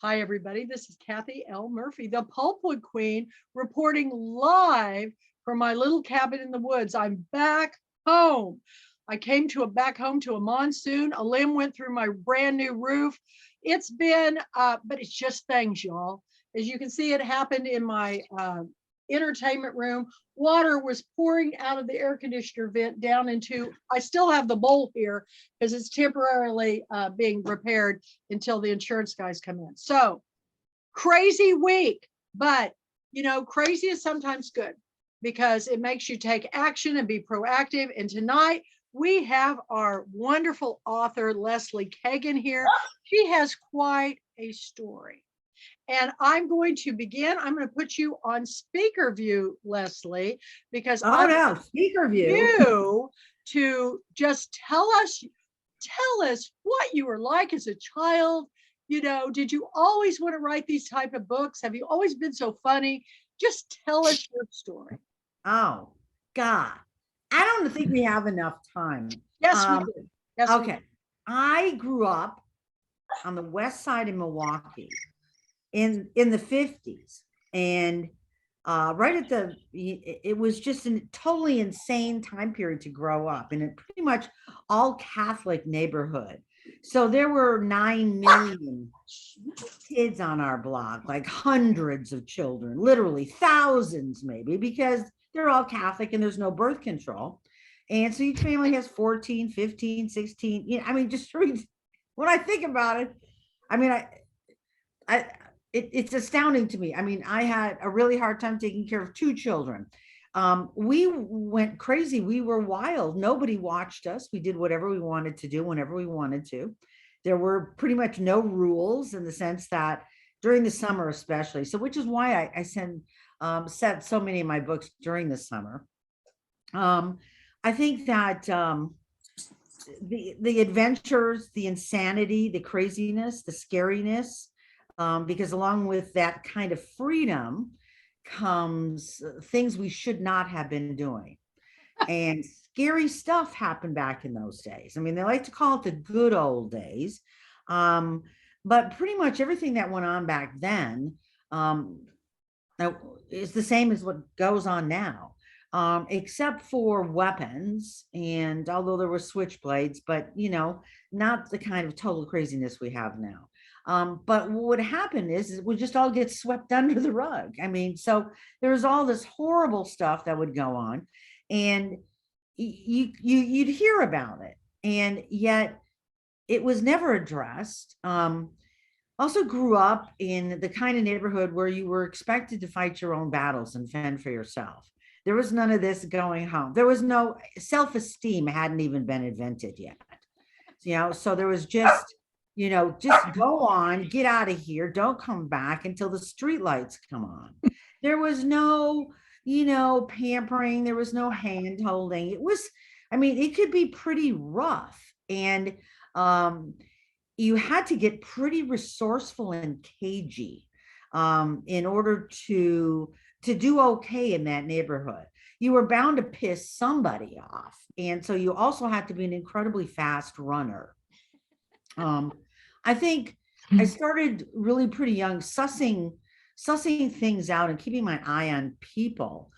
Hi, everybody. This is Kathy L. Murphy, the Pulpwood Queen, reporting live from my little cabin in the woods. I'm back home. I came back home to a monsoon. A limb went through my brand new roof. It's been, but it's just things, y'all. As you can see, it happened in my entertainment room. Water was pouring out of the air conditioner vent down into, I still have the bowl here because it's temporarily being repaired until the insurance guys come in. So crazy week, but crazy is sometimes good because it makes you take action and be proactive. And tonight we have our wonderful author, Lesley Kagen here. She has quite a story. And I'm going to begin. I'm going to put you on speaker view, Lesley, because I want speaker view you to just tell us what you were like as a child. Did you always want to write these type of books? Have you always been so funny? Just tell us your story. Oh, God. I don't think we have enough time. Yes, we do. Yes, okay. I grew up on the west side of Milwaukee in the 50s. And right at it was just a totally insane time period to grow up in a pretty much all Catholic neighborhood. So there were 9 million kids on our block, like hundreds of children, literally thousands maybe, because they're all Catholic and there's no birth control. And so each family has 14, 15, 16. I mean, just when I think about it, I mean, it's astounding to me. I mean, I had a really hard time taking care of 2 children. We went crazy. We were wild. Nobody watched us. We did whatever we wanted to do whenever we wanted to. There were pretty much no rules in the sense that during the summer, especially. So, which is why I set so many of my books during the summer. I think that the adventures, the insanity, the craziness, the scariness, because along with that kind of freedom comes things we should not have been doing. And scary stuff happened back in those days. I mean, they like to call it the good old days. But pretty much everything that went on back then is the same as what goes on now, except for weapons. And although there were switchblades, but not the kind of total craziness we have now. But what would happen is we just all get swept under the rug. I mean, so there's all this horrible stuff that would go on, and you'd hear about it, and yet it was never addressed. Also grew up in the kind of neighborhood where you were expected to fight your own battles and fend for yourself. There was none of this going home. There was no self-esteem hadn't even been invented yet. So there was just just go on, get out of here, don't come back until the street lights come on. There was no, pampering. There was no hand holding. It was, I mean, it could be pretty rough. And you had to get pretty resourceful and cagey in order to do okay in that neighborhood. You were bound to piss somebody off. And so you also had to be an incredibly fast runner. I think I started really pretty young, sussing things out and keeping my eye on people,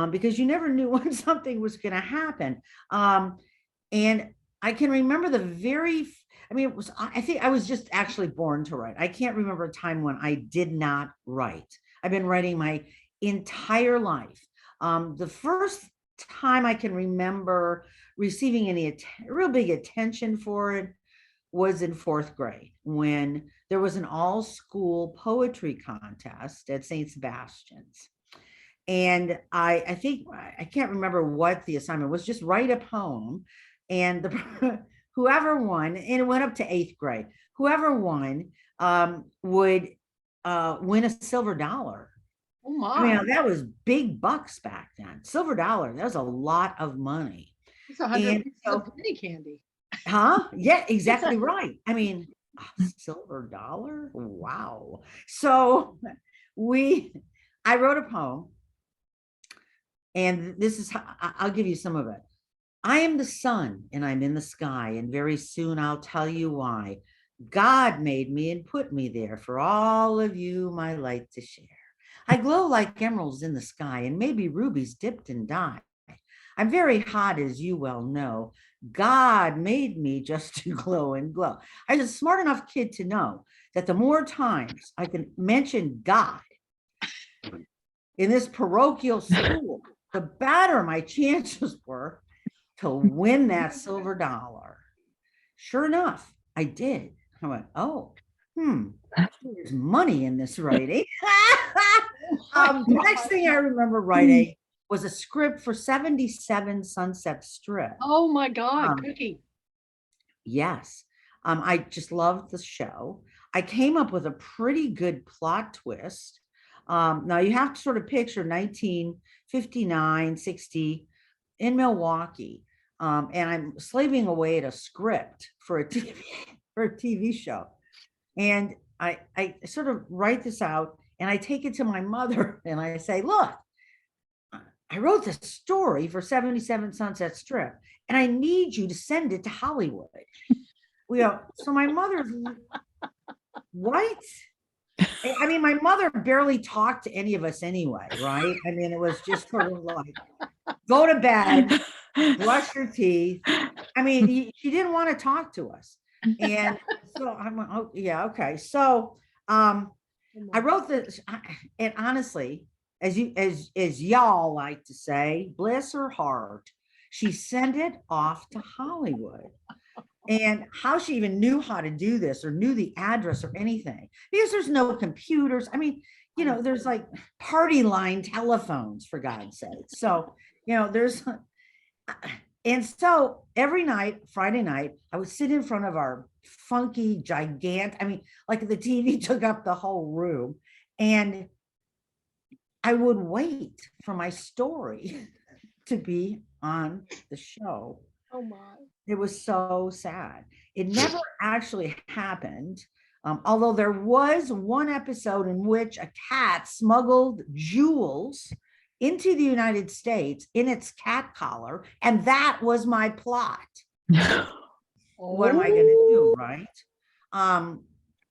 because you never knew when something was going to happen. And I can remember I think I was just actually born to write. I can't remember a time when I did not write. I've been writing my entire life. The first time I can remember receiving any real big attention for it was in 4th grade, when there was an all-school poetry contest at St. Sebastian's. And I think, I can't remember what the assignment was, just write a poem. And whoever won, and it went up to 8th grade, whoever won would win a silver dollar. Oh my. I mean, that was big bucks back then. Silver dollar, that was a lot of money. It's 100 pieces of penny candy. Huh? Yeah, exactly right. I mean, silver dollar? Wow. So I wrote a poem, and this is how I'll give you some of it. I am the sun and I'm in the sky, and very soon I'll tell you why. God made me and put me there for all of you, my light to share. I glow like emeralds in the sky and maybe rubies dipped in dye. I'm very hot, as you well know. God made me just to glow and glow. I was a smart enough kid to know that the more times I can mention God in this parochial school, the better my chances were to win that silver dollar. Sure enough, I did. I went, oh, there's money in this writing. The next thing I remember writing was a script for 77 Sunset Strip. Oh my God, Cookie. Yes. I just loved the show. I came up with a pretty good plot twist. Now you have to sort of picture 1959, 60 in Milwaukee. And I'm slaving away at a script for a TV show. And I sort of write this out and I take it to my mother and I say, look, I wrote this story for 77 Sunset Strip and I need you to send it to Hollywood. So my mother's, what? I mean, my mother barely talked to any of us anyway, right? I mean, it was just sort of like, go to bed, brush your teeth. I mean, she didn't want to talk to us. And so I'm like, oh, yeah, okay. So I wrote this, and honestly, as y'all like to say, bless her heart, she sent it off to Hollywood. And how she even knew how to do this or knew the address or anything, because there's no computers. I mean, there's like party line telephones, for God's sake. So, and so every night, Friday night, I would sit in front of our funky, gigantic, I mean, like the TV took up the whole room. And I would wait for my story to be on the show. Oh my. It was so sad. It never actually happened. Although there was one episode in which a cat smuggled jewels into the United States in its cat collar, and that was my plot. What am I going to do, right?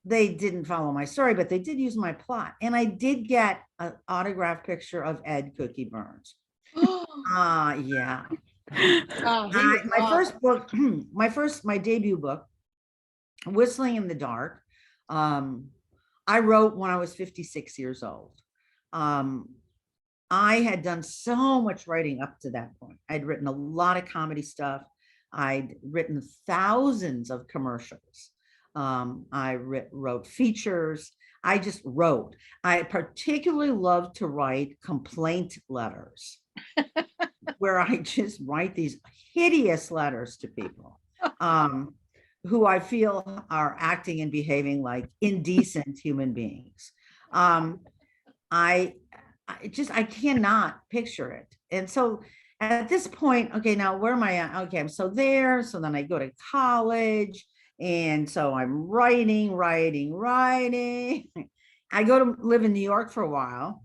They didn't follow my story, but they did use my plot. And I did get an autographed picture of Ed Cookie Burns. Yeah. My first book, my debut book, Whistling in the Dark, I wrote when I was 56 years old. I had done so much writing up to that point. I'd written a lot of comedy stuff. I'd written thousands of commercials. I wrote features. I just wrote. I particularly loved to write complaint letters where I just write these hideous letters to people who I feel are acting and behaving like indecent human beings. I cannot picture it. And so at this point, okay, now where am I at? Okay, I'm so there. So then I go to college. And so I'm writing. I go to live in New York for a while,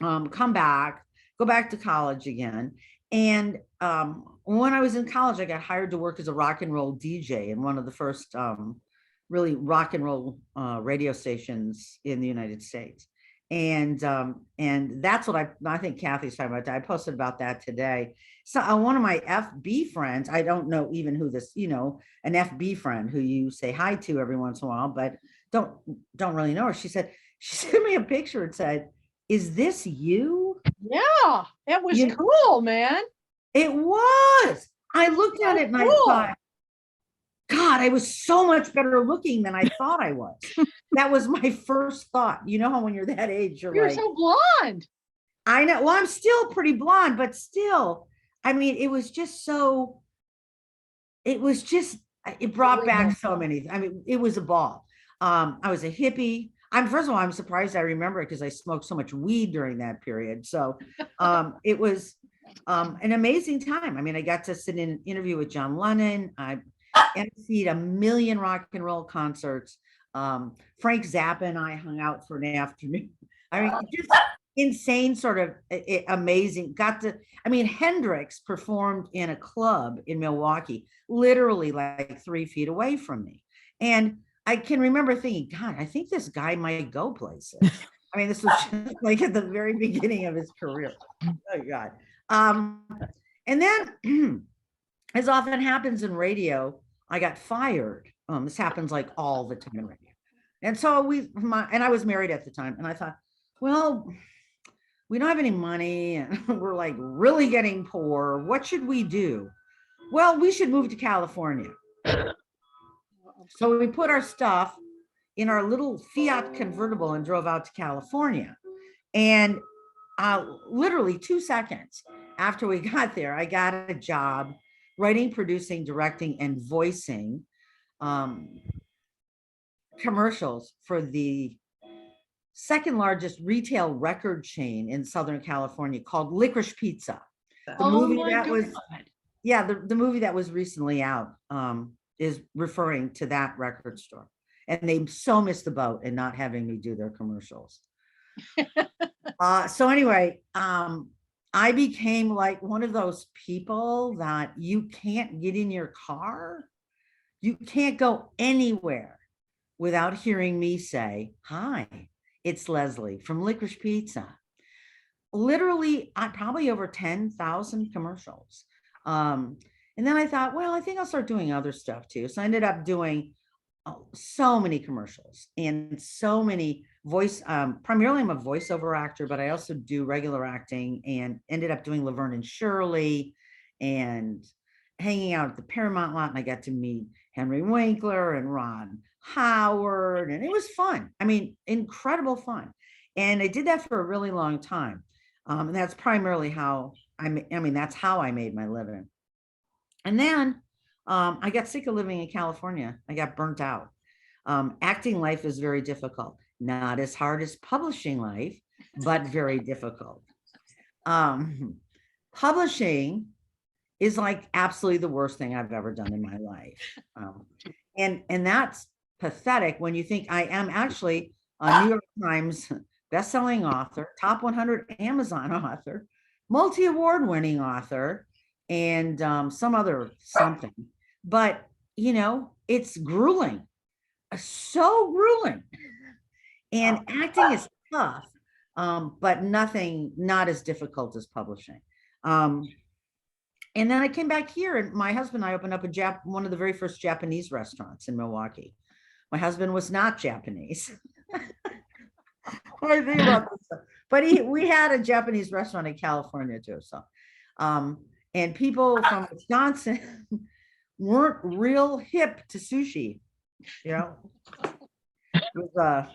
come back, go back to college again. And when I was in college, I got hired to work as a rock and roll DJ in one of the first really rock and roll radio stations in the United States. And that's what I think Kathy's talking about. I posted about that today. So one of my FB friends, I don't know even who this, an FB friend who you say hi to every once in a while, but don't really know her. She sent me a picture and said, "Is this you?" Yeah, it was cool, man. It was. I looked at it and I thought, God, I was so much better looking than I thought I was. That was my first thought. You know how when you're that age, you're like, so blonde. I know. Well, I'm still pretty blonde, but still, I mean, it brought back so many. I mean, it was a ball. I was a hippie. First of all, I'm surprised I remember it because I smoked so much weed during that period. So it was an amazing time. I mean, I got to sit in an interview with John Lennon. I emceed a million rock and roll concerts. Frank Zappa and I hung out for an afternoon. I mean, just insane, sort of amazing. Hendrix performed in a club in Milwaukee, literally like 3 feet away from me. And I can remember thinking, God, I think this guy might go places. I mean, this was just like at the very beginning of his career. Oh God. And then as often happens in radio, I got fired. This happens like all the time in radio. And so and I was married at the time, and I thought, well, we don't have any money and we're like really getting poor. What should we do? Well, we should move to California. So we put our stuff in our little Fiat convertible and drove out to California. And literally 2 seconds after we got there, I got a job writing, producing, directing, and voicing commercials for the second largest retail record chain in Southern California called Licorice Pizza. The movie that was, yeah, the movie that was recently out is referring to that record store. And they so missed the boat in not having me do their commercials. So anyway, I became like one of those people that you can't get in your car. You can't go anywhere without hearing me say, hi, it's Lesley from Licorice Pizza. Literally, probably over 10,000 commercials. And then I thought, well, I think I'll start doing other stuff too. So I ended up doing so many commercials and so many primarily I'm a voiceover actor, but I also do regular acting, and ended up doing Laverne and Shirley and hanging out at the Paramount lot. And I got to meet Henry Winkler and Ron Howard, and it was fun. I mean, incredible fun. And I did that for a really long time. And that's primarily how that's how I made my living. And then I got sick of living in California. I got burnt out. Acting life is very difficult. Not as hard as publishing life, but very difficult. Publishing is like absolutely the worst thing I've ever done in my life. And that's pathetic when you think I am actually a New York Times bestselling author, top 100 Amazon author, multi-award winning author, and some other something. But, it's grueling, so grueling. And acting is tough, but not as difficult as publishing. And then I came back here, and my husband and I opened up one of the very first Japanese restaurants in Milwaukee. My husband was not Japanese. I think about this stuff. But we had a Japanese restaurant in California too. So, and people from Wisconsin weren't real hip to sushi. It was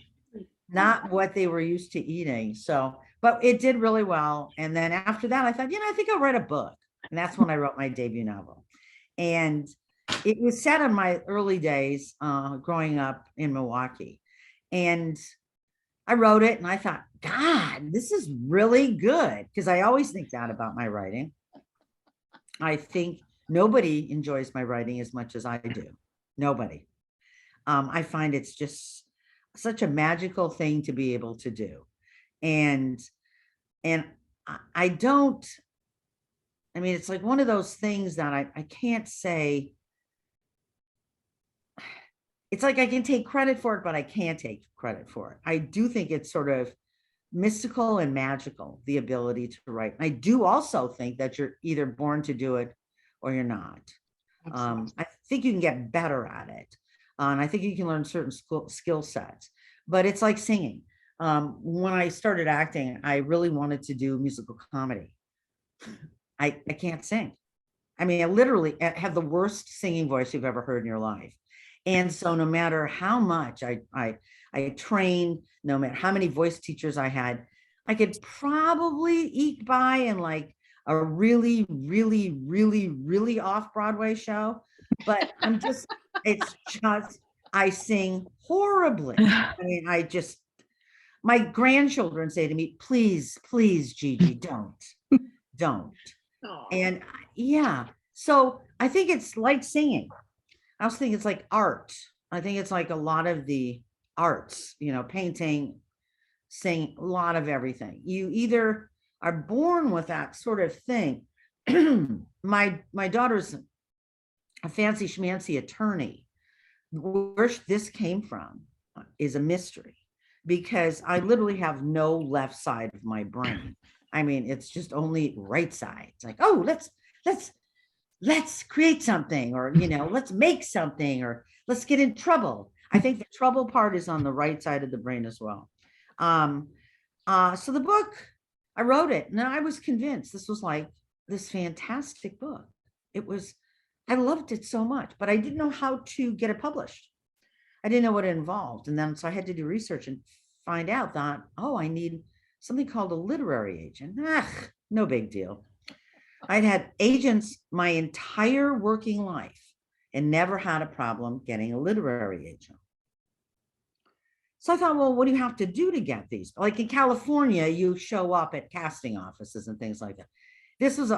not what they were used to eating. So, but it did really well. And then after that, I thought, I think I'll write a book. And that's when I wrote my debut novel. And it was set in my early days growing up in Milwaukee. And I wrote it and I thought, God, this is really good. Because I always think that about my writing. I think nobody enjoys my writing as much as I do. Nobody. I find it's just such a magical thing to be able to do. And I don't, it's like one of those things that I can't say. It's like I can take credit for it, but I can't take credit for it. I do think it's sort of mystical and magical, the ability to write. I do also think that you're either born to do it or you're not. I think you can get better at it. And I think you can learn certain skill sets, but it's like singing. When I started acting, I really wanted to do musical comedy. I can't sing. I literally have the worst singing voice you've ever heard in your life. And so no matter how much I trained, no matter how many voice teachers I had, I could probably eke by in like a really, really, really, really off Broadway show. But it's just, I sing horribly. My grandchildren say to me, please, Gigi, don't. Aww. And yeah, so I think it's like singing. I also think it's like art. I think it's like a lot of the arts, painting, singing, a lot of everything. You either are born with that sort of thing. My daughter's a fancy schmancy attorney, where this came from is a mystery, because I literally have no left side of my brain. I mean, it's just only right side. It's like, oh, let's create something, or let's make something, or let's get in trouble. I think the trouble part is on the right side of the brain as well. So the book, I wrote it, and I was convinced this was like this fantastic book. I loved it so much, but I didn't know how to get it published. I didn't know what it involved. And then so I had to do research and find out that, oh, I need something called a literary agent. No big deal. I'd had agents my entire working life and never had a problem getting a literary agent. So I thought, well, what do you have to do to get these? Like in California, you show up at casting offices and things like that. This was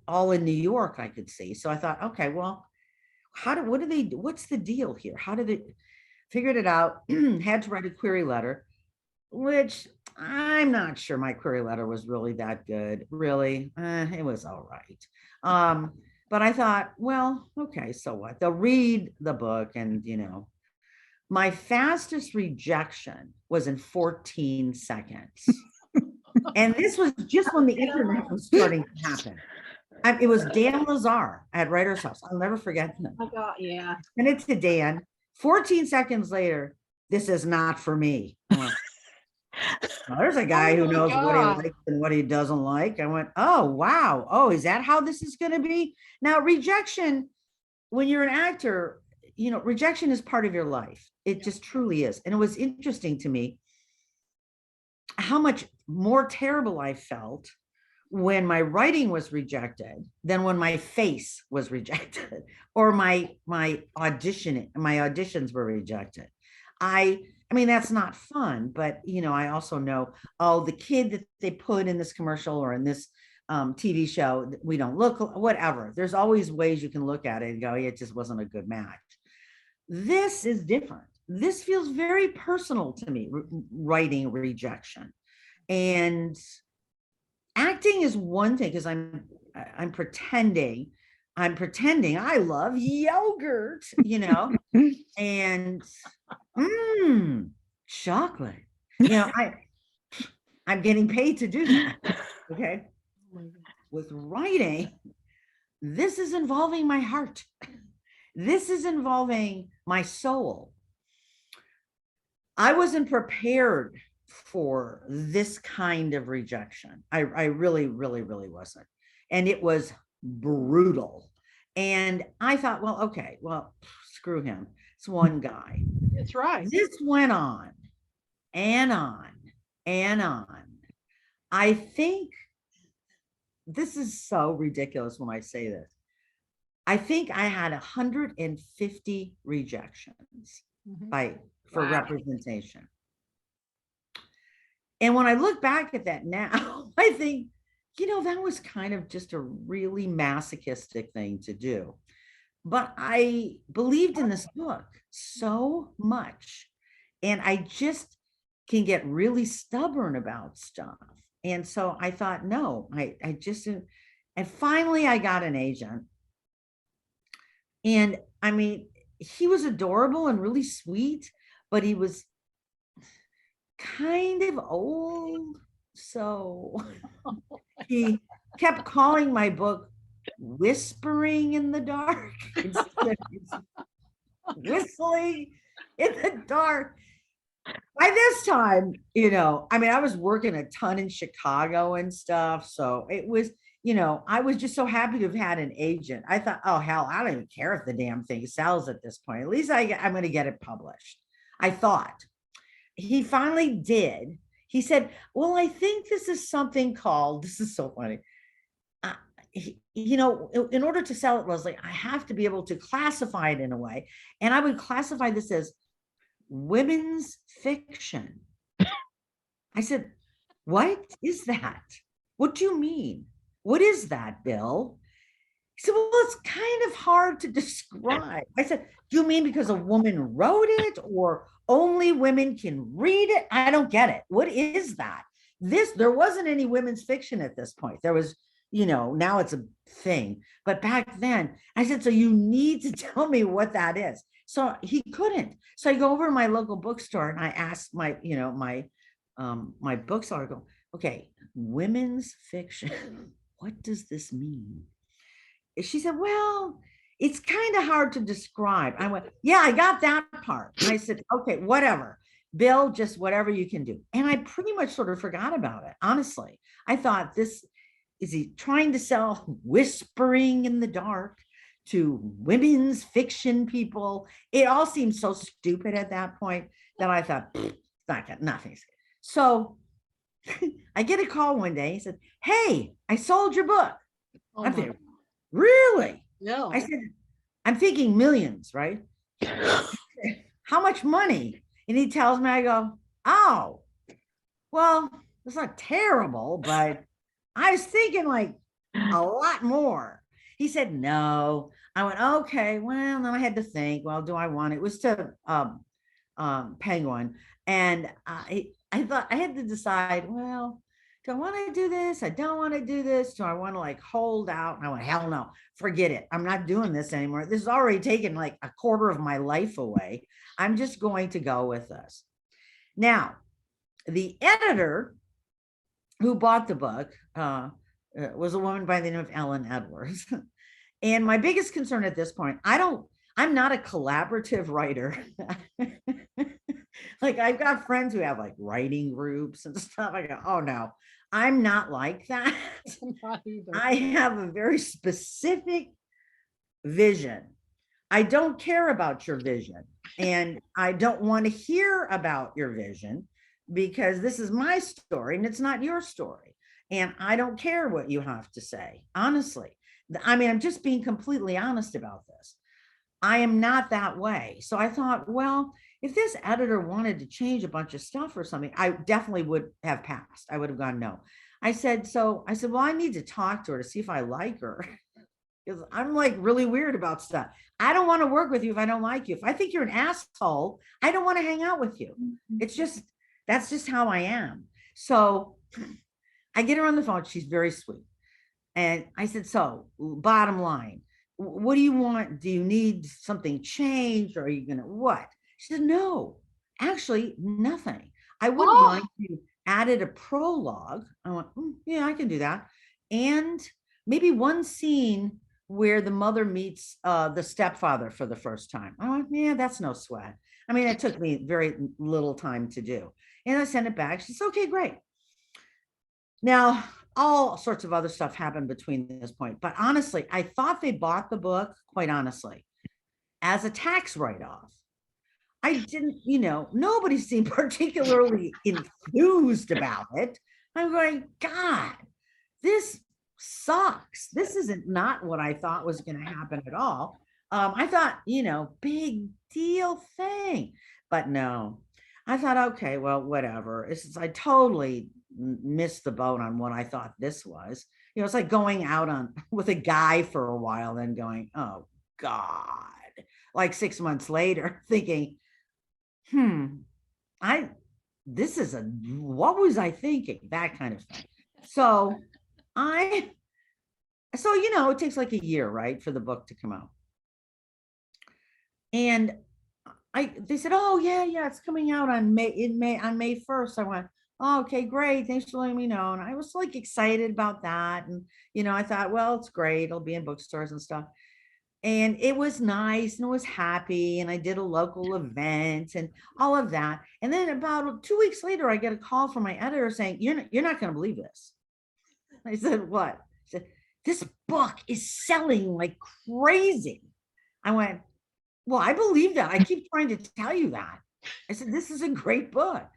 all in New York, I could see. So I thought, okay, well, what's the deal here? How did it, figured it out, had to write a query letter, which I'm not sure my query letter was really that good. Really, it was all right. But I thought, well, okay, so what? They'll read the book, and my fastest rejection was in 14 seconds. And this was just when the internet was starting to happen. It was Dan Lazar at Writer's House. I'll never forget him. Oh my God, yeah. And it's to Dan. 14 seconds later, this is not for me. Well, there's a guy who knows what he likes and what he doesn't like. I went, oh, wow. Oh, is that how this is going to be? Now, rejection, when you're an actor, rejection is part of your life. It just truly is. And it was interesting to me how much more terrible I felt when my writing was rejected than when my face was rejected, or my auditions were rejected. I mean, that's not fun, but I also know, oh, the kid that they put in this commercial or in this TV show, we don't look, whatever. There's always ways you can look at it and go, yeah, it just wasn't a good match. This is different. This feels very personal to me, writing rejection. And acting is one thing, because I'm pretending I love yogurt, and chocolate. I'm getting paid to do that. Okay. With writing, this is involving my heart. This is involving my soul. I wasn't prepared for this kind of rejection. I really, really, really wasn't. And it was brutal. And I thought, well, okay, well, screw him. It's one guy. That's right. This went on and on and on. I think this is so ridiculous when I say this. I think I had 150 rejections for representation. And when I look back at that now, I think, that was kind of just a really masochistic thing to do. But I believed in this book so much, and I just can get really stubborn about stuff. And so I thought, no, I just, and finally I got an agent. And I mean, he was adorable and really sweet, but he was kind of old. So he kept calling my book Whispering in the Dark instead of whistling in the dark. By this time, I mean, I was working a ton in Chicago and stuff. So it was, I was just so happy to have had an agent. I thought, oh, hell, I don't even care if the damn thing sells at this point. At least I'm going to get it published. I thought. He finally did. He said, well, I think this is something called, this is so funny. In order to sell it, Lesley, I have to be able to classify it in a way. And I would classify this as women's fiction. I said, what is that? What do you mean? What is that, Bill? He said, well, it's kind of hard to describe. I said, do you mean because a woman wrote it, or only women can read it? I don't get it. What is that? There wasn't any women's fiction at this point. There was, now it's a thing. But back then, I said, so you need to tell me what that is. So he couldn't. So I go over to my local bookstore and I asked my, my bookseller, I go, okay, women's fiction, what does this mean? She said, well, it's kind of hard to describe. I went, yeah, I got that part. And I said, okay, whatever. Bill, just whatever you can do. And I pretty much sort of forgot about it. Honestly, I thought, this is he trying to sell whispering in the dark to women's fiction people? It all seemed so stupid at that point that I thought, nothing's. So I get a call one day. He said, hey, I sold your book. Oh I'm my, thinking, really? yeah. I said, I'm thinking millions, right? How much money? And he tells me, I go, oh, well, it's not terrible, but I was thinking like a lot more. He said, no. I went, okay, well, then I had to think, well, do I want it? It was to Penguin. And I thought I had to decide, well, do I want to do this? I don't want to do this. Do I want to like hold out? And I went, hell no, forget it. I'm not doing this anymore. This has already taken like a quarter of my life away. I'm just going to go with this. Now, the editor who bought the book was a woman by the name of Ellen Edwards. And my biggest concern at this point, I'm not a collaborative writer. Like I've got friends who have like writing groups and stuff. I go, oh no, I'm not like that. Not either. I have a very specific vision. I don't care about your vision, and I don't want to hear about your vision, because this is my story and it's not your story. And I don't care what you have to say, honestly. I mean, I'm just being completely honest about this. I am not that way. So I thought, well, if this editor wanted to change a bunch of stuff or something, I definitely would have passed. I would have gone, no. I said, well, I need to talk to her to see if I like her. Because I'm like really weird about stuff. I don't want to work with you if I don't like you. If I think you're an asshole, I don't want to hang out with you. It's just, that's just how I am. So I get her on the phone. She's very sweet. And I said, so bottom line, what do you want? Do you need something changed, or are you going to what? She said, no, actually nothing. I wouldn't mind if you added a prologue. I went, yeah, I can do that. And maybe one scene where the mother meets the stepfather for the first time. I went, yeah, that's no sweat. I mean, it took me very little time to do. And I sent it back. She said, okay, great. Now, all sorts of other stuff happened between this point. But honestly, I thought they bought the book, quite honestly, as a tax write-off. I didn't, nobody seemed particularly enthused about it. I'm going, God, this sucks. This isn't not what I thought was going to happen at all. I thought, big deal thing, but no. I thought, okay, well, whatever. I totally missed the boat on what I thought this was. It's like going out with a guy for a while, then going, oh God, like 6 months later, thinking, what was I thinking? That kind of thing. So it takes like a year, right, for the book to come out. And they said, oh yeah, it's coming out on May 1st. I went, oh, okay, great. Thanks for letting me know. And I was like excited about that. And, I thought, well, it's great. It'll be in bookstores and stuff. And it was nice and it was happy. And I did a local event and all of that. And then about 2 weeks later, I get a call from my editor saying, you're not going to believe this. I said, what? She said, this book is selling like crazy. I went, well, I believe that. I keep trying to tell you that. I said, this is a great book.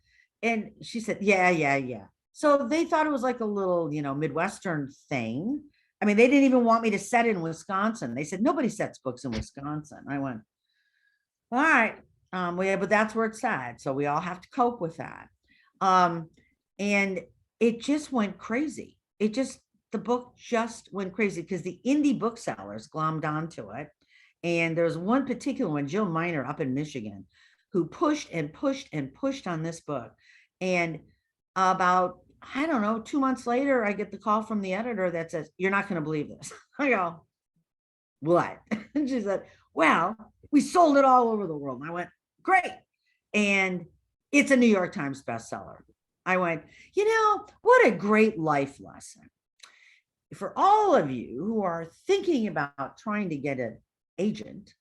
And she said, yeah. So they thought it was like a little, Midwestern thing. I mean, they didn't even want me to set it in Wisconsin. They said, nobody sets books in Wisconsin. I went, all right. Yeah, but that's where it's at. So we all have to cope with that. And it just went crazy. The book just went crazy because the indie booksellers glommed onto it. And there's one particular one, Jill Miner up in Michigan, who pushed and pushed and pushed on this book. And about, I don't know, 2 months later, I get the call from the editor that says, you're not going to believe this. I go, what? And she said, well, we sold it all over the world. And I went, great. And it's a New York Times bestseller. I went, what a great life lesson. For all of you who are thinking about trying to get an agent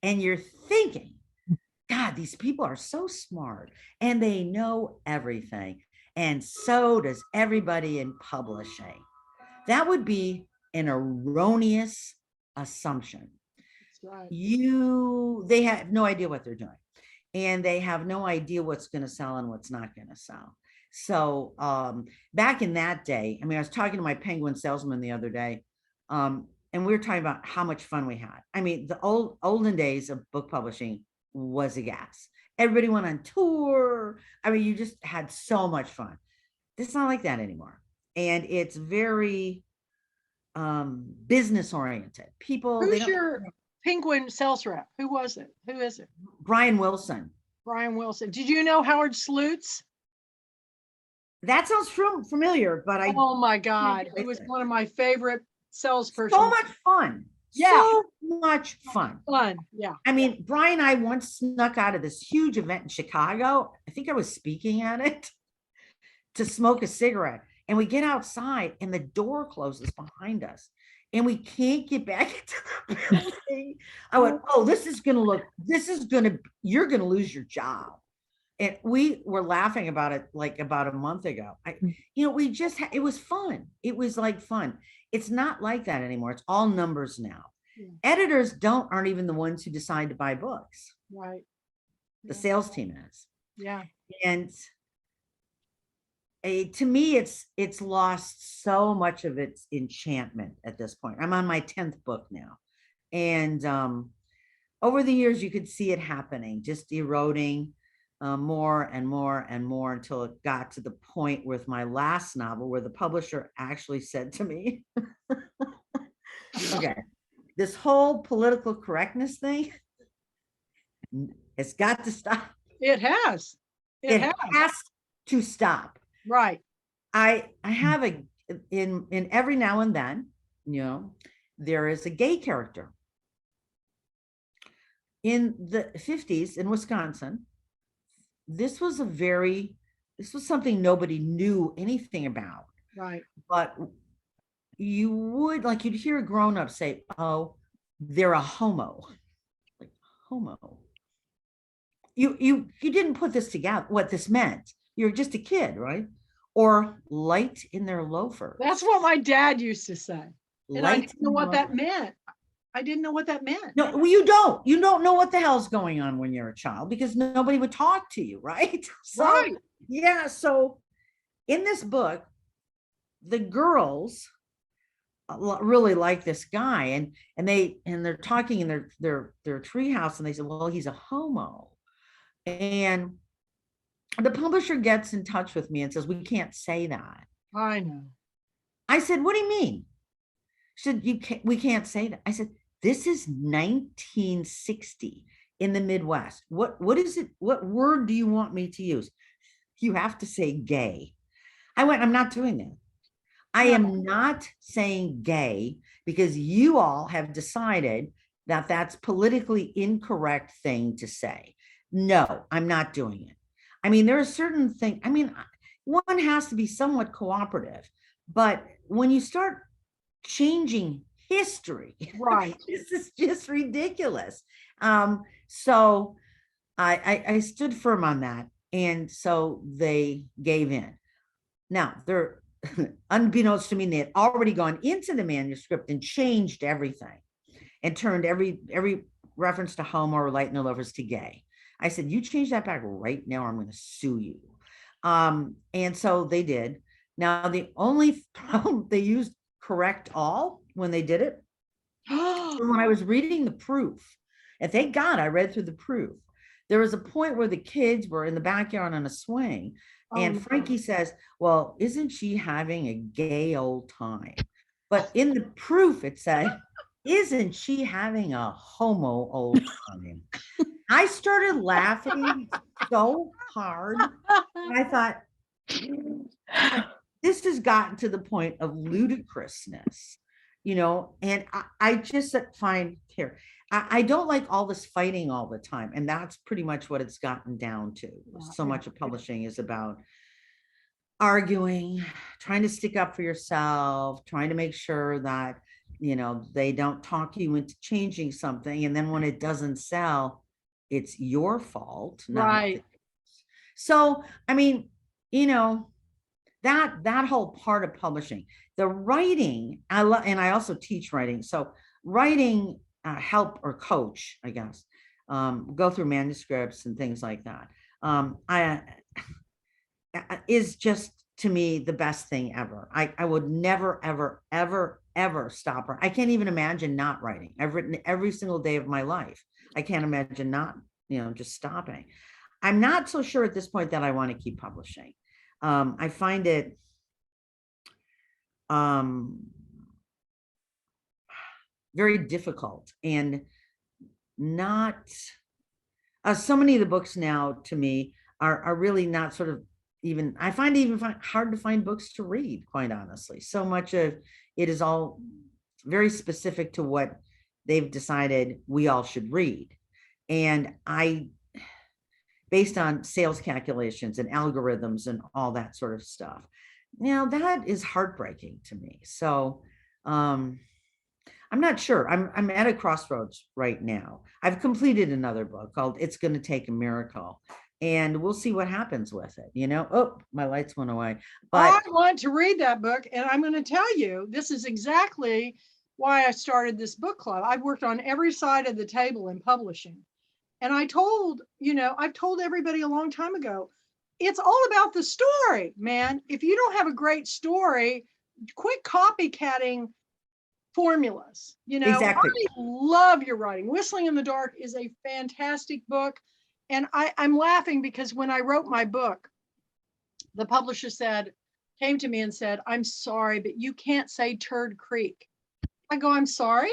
and you're thinking, God, these people are so smart and they know everything. And so does everybody in publishing. That would be an erroneous assumption. That's right. They have no idea what they're doing. And they have no idea what's going to sell and what's not going to sell. So back in that day, I was talking to my Penguin salesman the other day, and we were talking about how much fun we had. The olden days of book publishing was a gas. Everybody went on tour. You just had so much fun. It's not like that anymore. And it's very business oriented. People. Who's your Penguin sales rep? Who was it? Who is it? Brian Wilson. Brian Wilson. Did you know Howard Slutz? That sounds familiar, but oh my God, he was one of my favorite salespersons. So much fun. Yeah. So much fun. Yeah. Brian and I once snuck out of this huge event in Chicago. I think I was speaking at it to smoke a cigarette. And we get outside and the door closes behind us. And we can't get back into the building. I went, oh, you're going to lose your job. And we were laughing about it like about a month ago. It was fun. It was like fun. It's not like that anymore. It's all numbers now. Yeah. Editors aren't even the ones who decide to buy books. Right. The sales team is. Yeah. And to me, it's lost so much of its enchantment at this point. I'm on my 10th book now. And over the years, you could see it happening, just eroding more and more and more until it got to the point with my last novel where the publisher actually said to me, okay, this whole political correctness thing, it's got to stop. It has. It has to stop. Right. I have in every now and then, there is a gay character. In the 50s in Wisconsin, this was something nobody knew anything about. Right. But you'd hear a grown-up say, oh, they're a homo. Like, homo. You didn't put this together, what this meant. You're just a kid, right? Or light in their loafers. That's what my dad used to say. And I didn't know what that meant. I didn't know what that meant. No, well, you don't know what the hell's going on when you're a child because nobody would talk to you, right? So, right. Yeah. So in this book, the girls really like this guy and they're talking in their treehouse and they said, well, he's a homo. And the publisher gets in touch with me and says, we can't say that. I know. I said, what do you mean? She said, we can't say that. I said, this is 1960 in the Midwest. What is it? What word do you want me to use? You have to say gay. I went, I'm not doing that. I am not saying gay because you all have decided that that's politically incorrect thing to say. No, I'm not doing it. There are certain things, one has to be somewhat cooperative, but when you start changing history, right, this is just ridiculous. So I stood firm on that. And so they gave in. Now, they're unbeknownst to me, they had already gone into the manuscript and changed everything and turned every reference to homo or light in the loafers to gay. I said, you change that back right now, or I'm going to sue you. And so they did. Now, the only problem, they used correct all when they did it. When I was reading the proof, and thank God I read through the proof, there was a point where the kids were in the backyard on a swing. And Frankie says, well, isn't she having a gay old time? But in the proof, it said, isn't she having a homo old time? I started laughing so hard. And I thought, this has gotten to the point of ludicrousness, and I just find here, I don't like all this fighting all the time. And that's pretty much what it's gotten down to. So Yeah. much of publishing is about arguing, trying to stick up for yourself, trying to make sure that, they don't talk you into changing something. And then when it doesn't sell, it's your fault. Right. So, I mean, you know, that whole part of publishing, the writing, I love, and I also teach writing. So writing, help or coach, I guess, go through manuscripts and things like that. I is just to me the best thing ever. I would never, ever, ever, ever stop. I can't even imagine not writing. I've written every single day of my life. I can't imagine not, just stopping. I'm not so sure at this point that I want to keep publishing. I find it very difficult and not so many of the books now to me are really not sort of even, I find it even hard to find books to read, quite honestly. So much of it is all very specific to what they've decided we all should read. And based on sales calculations and algorithms and all that sort of stuff, that is heartbreaking to me. So I'm not sure. I'm at a crossroads right now. I've completed another book called It's Going to Take a Miracle, and we'll see what happens with it. Oh, my lights went away. But I want to read that book, and I'm going to tell you, this is exactly why I started this book club. I've worked on every side of the table in publishing. And I've told everybody a long time ago, it's all about the story, man. If you don't have a great story, quit copycatting formulas. exactly. I love your writing. Whistling in the Dark is a fantastic book. And I'm laughing because when I wrote my book, the publisher came to me and said, "I'm sorry, but you can't say Turd Creek." I go, "I'm sorry."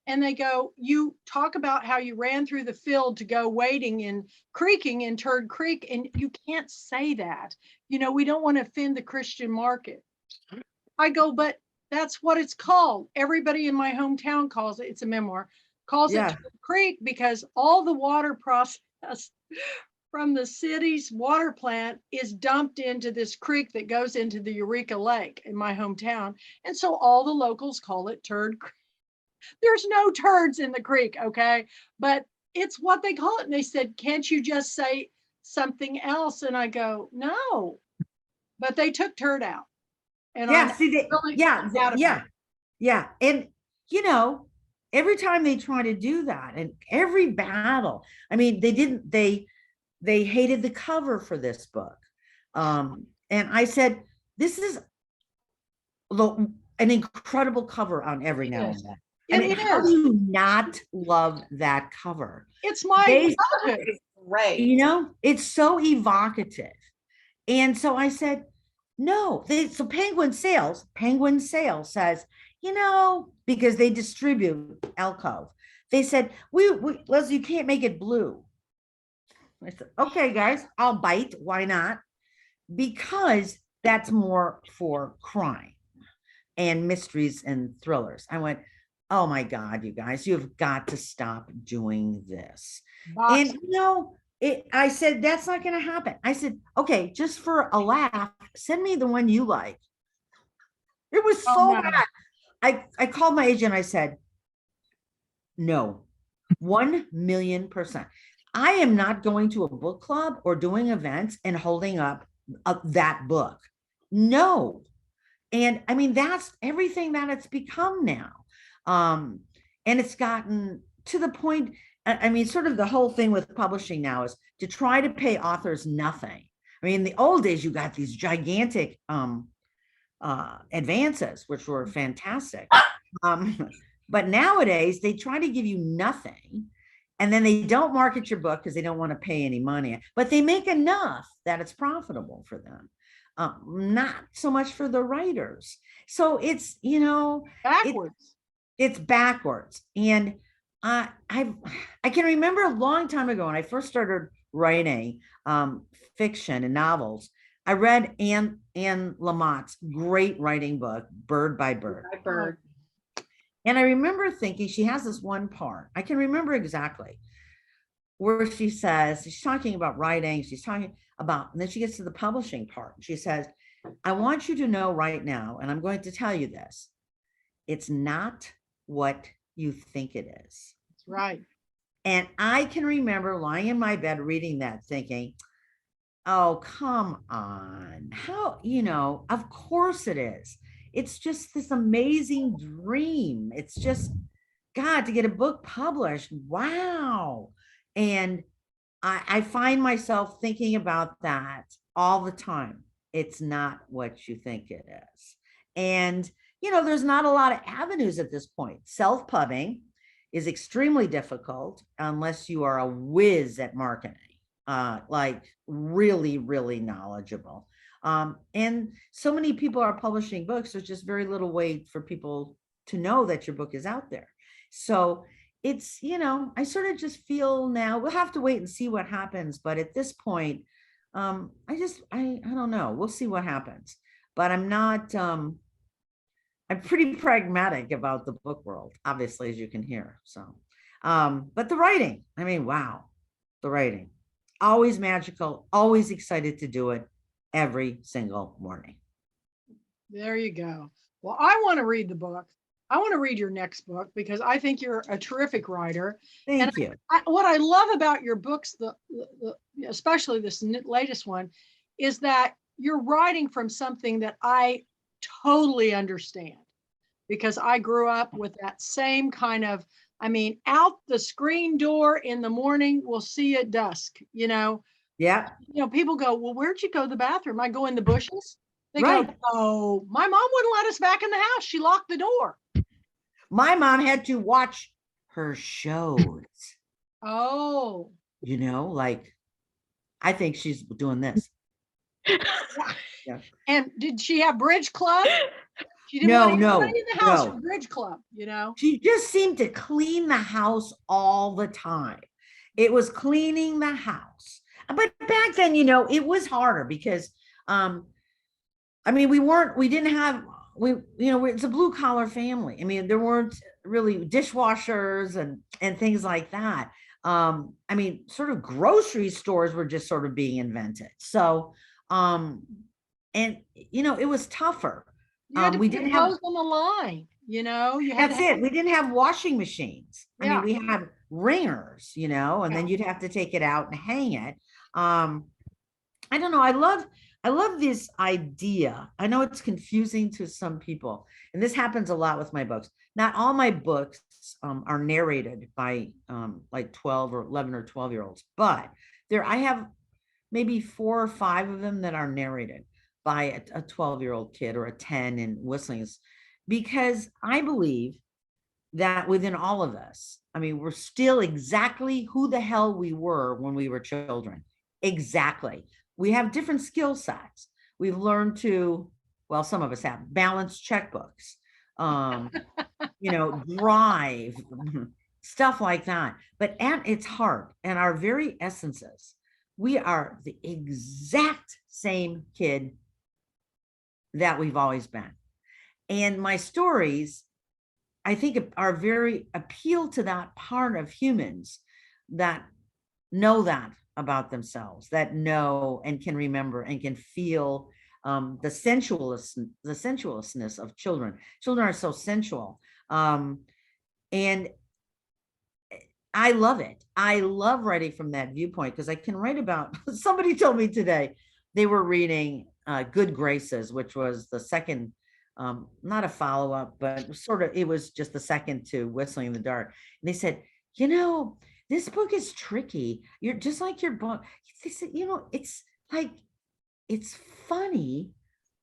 And they go, "You talk about how you ran through the field to go wading and creeking in Turd Creek, and you can't say that. We don't want to offend the Christian market." I go, "But that's what it's called. Everybody in my hometown calls it, it's a memoir, calls it Turd Creek because all the water process from the city's water plant is dumped into this creek that goes into the Eureka Lake in my hometown. And so all the locals call it Turd Creek. There's no turds in the creek, okay? But it's what they call it." And they said, "Can't you just say something else?" And I go, "No." But they took turd out. And Yeah, I'm see, really yeah, mad about it. yeah. And every time they try to do that, and every battle, I mean, they hated the cover for this book. And I said, this is an incredible cover on every now and then. I mean, how do you not love that cover? It's my childhood. Right. It's so evocative. And so I said, no, so Penguin Sales says, because they distribute Alcove, they said, Leslie, you can't make it blue. I said, okay, guys, I'll bite. Why not? Because that's more for crime and mysteries and thrillers. I went, oh my God, you guys, you've got to stop doing this. And I said, that's not going to happen. I said, okay, just for a laugh, send me the one you like. It was so bad. I called my agent. I said, no, 1,000,000%. I am not going to a book club or doing events and holding up that book. No. And I mean, that's everything that it's become now. And it's gotten to the point, I mean, sort of the whole thing with publishing now is to try to pay authors nothing. I mean, in the old days, you got these gigantic advances, which were fantastic. But nowadays, they try to give you nothing. And then they don't market your book because they don't want to pay any money, but they make enough that it's profitable for them. Not so much for the writers. So it's, backwards. It's backwards. And I can remember a long time ago when I first started writing fiction and novels, I read Anne Lamott's great writing book, Bird by Bird. And I remember thinking, she has this one part, I can remember exactly, where she says, she's talking about writing, she's talking about, and then she gets to the publishing part. She says, I want you to know right now, and I'm going to tell you this, it's not what you think it is. That's right. And I can remember lying in my bed reading that thinking, oh, come on. How, of course it is. It's just this amazing dream. It's just, God, to get a book published. Wow. And I find myself thinking about that all the time. It's not what you think it is. And, there's not a lot of avenues at this point. Self-pubbing is extremely difficult unless you are a whiz at marketing, like really, really knowledgeable. And so many people are publishing books. There's just very little way for people to know that your book is out there. So it's, I sort of just feel now we'll have to wait and see what happens. But at this point, I don't know. We'll see what happens. But I'm not, I'm pretty pragmatic about the book world, obviously, as you can hear. So, but the writing, I mean, wow, the writing, always magical, always excited to do it every single morning. There you go. Well, I want to read the book. I want to read your next book because I think you're a terrific writer. Thank you. What I love about your books, especially this latest one, is that you're writing from something that I totally understand, because I grew up with that same kind of, out the screen door in the morning, we'll see at dusk, Yeah. People go, well, where'd you go to the bathroom? I go in the bushes. They Right. go, oh, my mom wouldn't let us back in the house. She locked the door. My mom had to watch her shows. Oh. Like, I think she's doing this. Yeah. And did she have bridge club? She didn't No, want anybody in the house for bridge club, She just seemed to clean the house all the time. It was cleaning the house. But back then, it was harder because, it's a blue collar family. There weren't really dishwashers and things like that. Sort of grocery stores were just sort of being invented. So, it was tougher. You had to we put didn't clothes have on the line, that's it. We didn't have washing machines. Yeah. We had ringers, and Yeah. then you'd have to take it out and hang it. I don't know. I love this idea. I know it's confusing to some people, and this happens a lot with my books. Not all my books are narrated by like 12 or 11 or 12-year-olds, but I have maybe 4 or 5 of them that are narrated by a 12-year-old kid or a 10 and whistling, because I believe that within all of us, we're still exactly who the hell we were when we were children. Exactly. We have different skill sets. We've learned to, well, some of us have balanced checkbooks, drive, stuff like that. But at its heart and our very essences, we are the exact same kid that we've always been. And my stories, I think, are very appeal to that part of humans that know that about themselves, that know and can remember and can feel the sensuousness of children. Children are so sensual. And I love it. I love writing from that viewpoint because I can write about, somebody told me today, they were reading Good Graces, which was the second, not a follow-up, but sort of, it was just the second to Whistling in the Dark. And they said, this book is tricky. You're just like your book. They said, it's like, it's funny,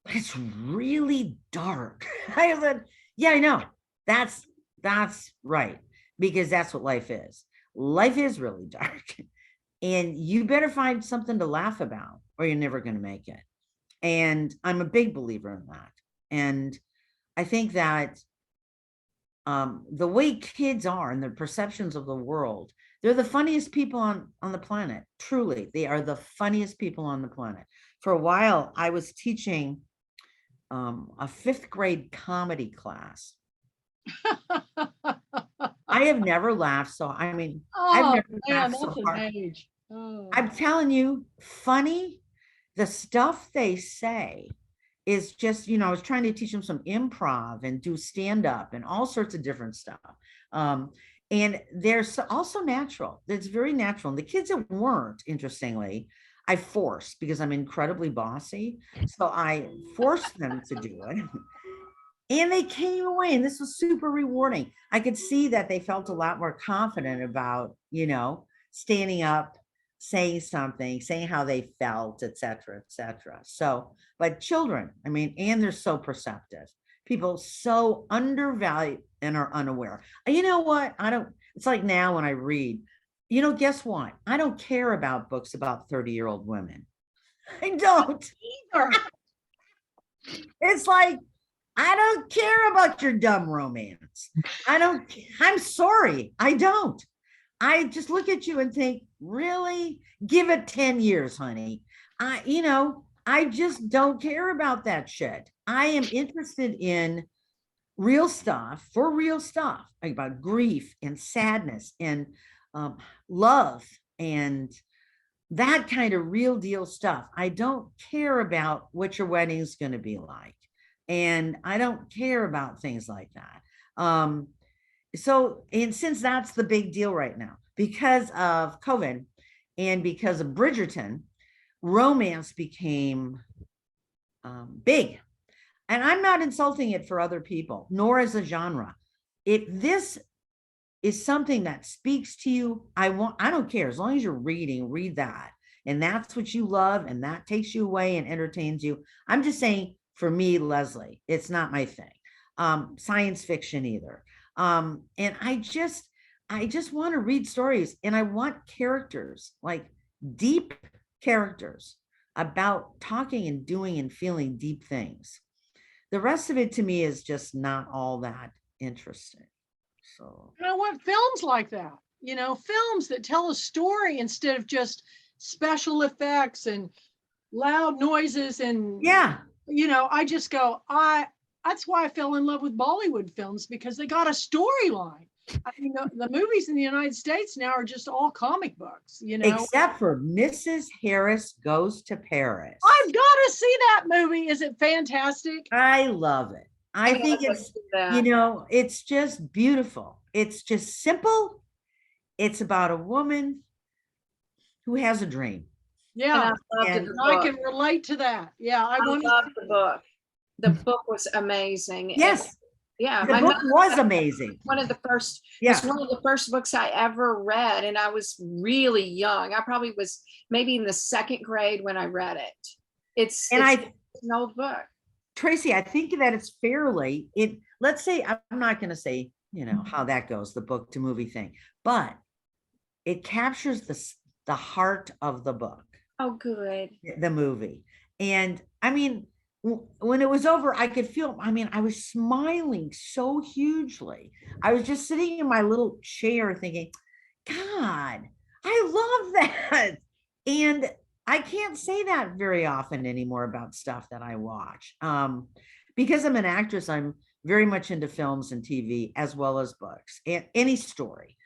but it's really dark. I said, yeah, I know. That's right. Because that's what life is. Life is really dark. And you better find something to laugh about or you're never going to make it. And I'm a big believer in that. And I think that the way kids are and their perceptions of the world, they're the funniest people on the planet. Truly, they are the funniest people on the planet. For a while, I was teaching a 5th grade comedy class. I have never laughed. So, I mean, I've Oh never man, laughed so that's an hard. age. Oh. I'm telling you, funny, the stuff they say is just, I was trying to teach them some improv and do stand up and all sorts of different stuff. Um, and they're also natural. It's very natural. And the kids that weren't, interestingly, I forced because I'm incredibly bossy. So I forced them to do it. And they came away, and this was super rewarding. I could see that they felt a lot more confident about, standing up, saying something, saying how they felt, et cetera, et cetera. So, but children, I mean, and they're so perceptive. People so undervalued and are unaware. You know what? It's like now when I read, guess what? I don't care about books about 30-year-old women. I don't. Either. It's like, I don't care about your dumb romance. I'm sorry. I don't. I just look at you and think, really? Give it 10 years, honey. I just don't care about that shit. I am interested in real stuff for real stuff, like about grief and sadness and um, love and that kind of real deal stuff. I don't care about what your wedding is going to be like. And I don't care about things like that. And since that's the big deal right now, because of COVID and because of Bridgerton, romance became big. And I'm not insulting it for other people, nor as a genre. If this is something that speaks to you, I don't care. As long as you're read that. And that's what you love, and that takes you away and entertains you. I'm just saying, for me, Lesley, it's not my thing. Science fiction either. And I just want to read stories, and I want characters, like deep characters about talking and doing and feeling deep things. The rest of it to me is just not all that interesting. So, And I want films like that, films that tell a story instead of just special effects and loud noises. And, yeah, I just go, that's why I fell in love with Bollywood films, because they got a storyline. I mean, the movies in the United States now are just all comic books, except for Mrs. Harris Goes to Paris. I've got to see that movie. Is it fantastic? I love it. I think it's just beautiful. It's just simple. It's about a woman who has a dream. Yeah, And I can relate to that. Yeah, I love the book. The book was amazing. Yes. And, yeah, the book was amazing. One of the first, yeah. It's one of the first books I ever read, and I was really young. I probably was maybe in the second grade when I read it. It's an old book. Tracy, I think that it's fairly, let's say, I'm not going to say, how that goes, the book to movie thing, but it captures the heart of the book. Oh, good. The movie. And I mean, when it was over, I could feel, I was smiling so hugely. I was just sitting in my little chair thinking, God, I love that. And I can't say that very often anymore about stuff that I watch. Because I'm an actress, I'm very much into films and TV as well as books and any story.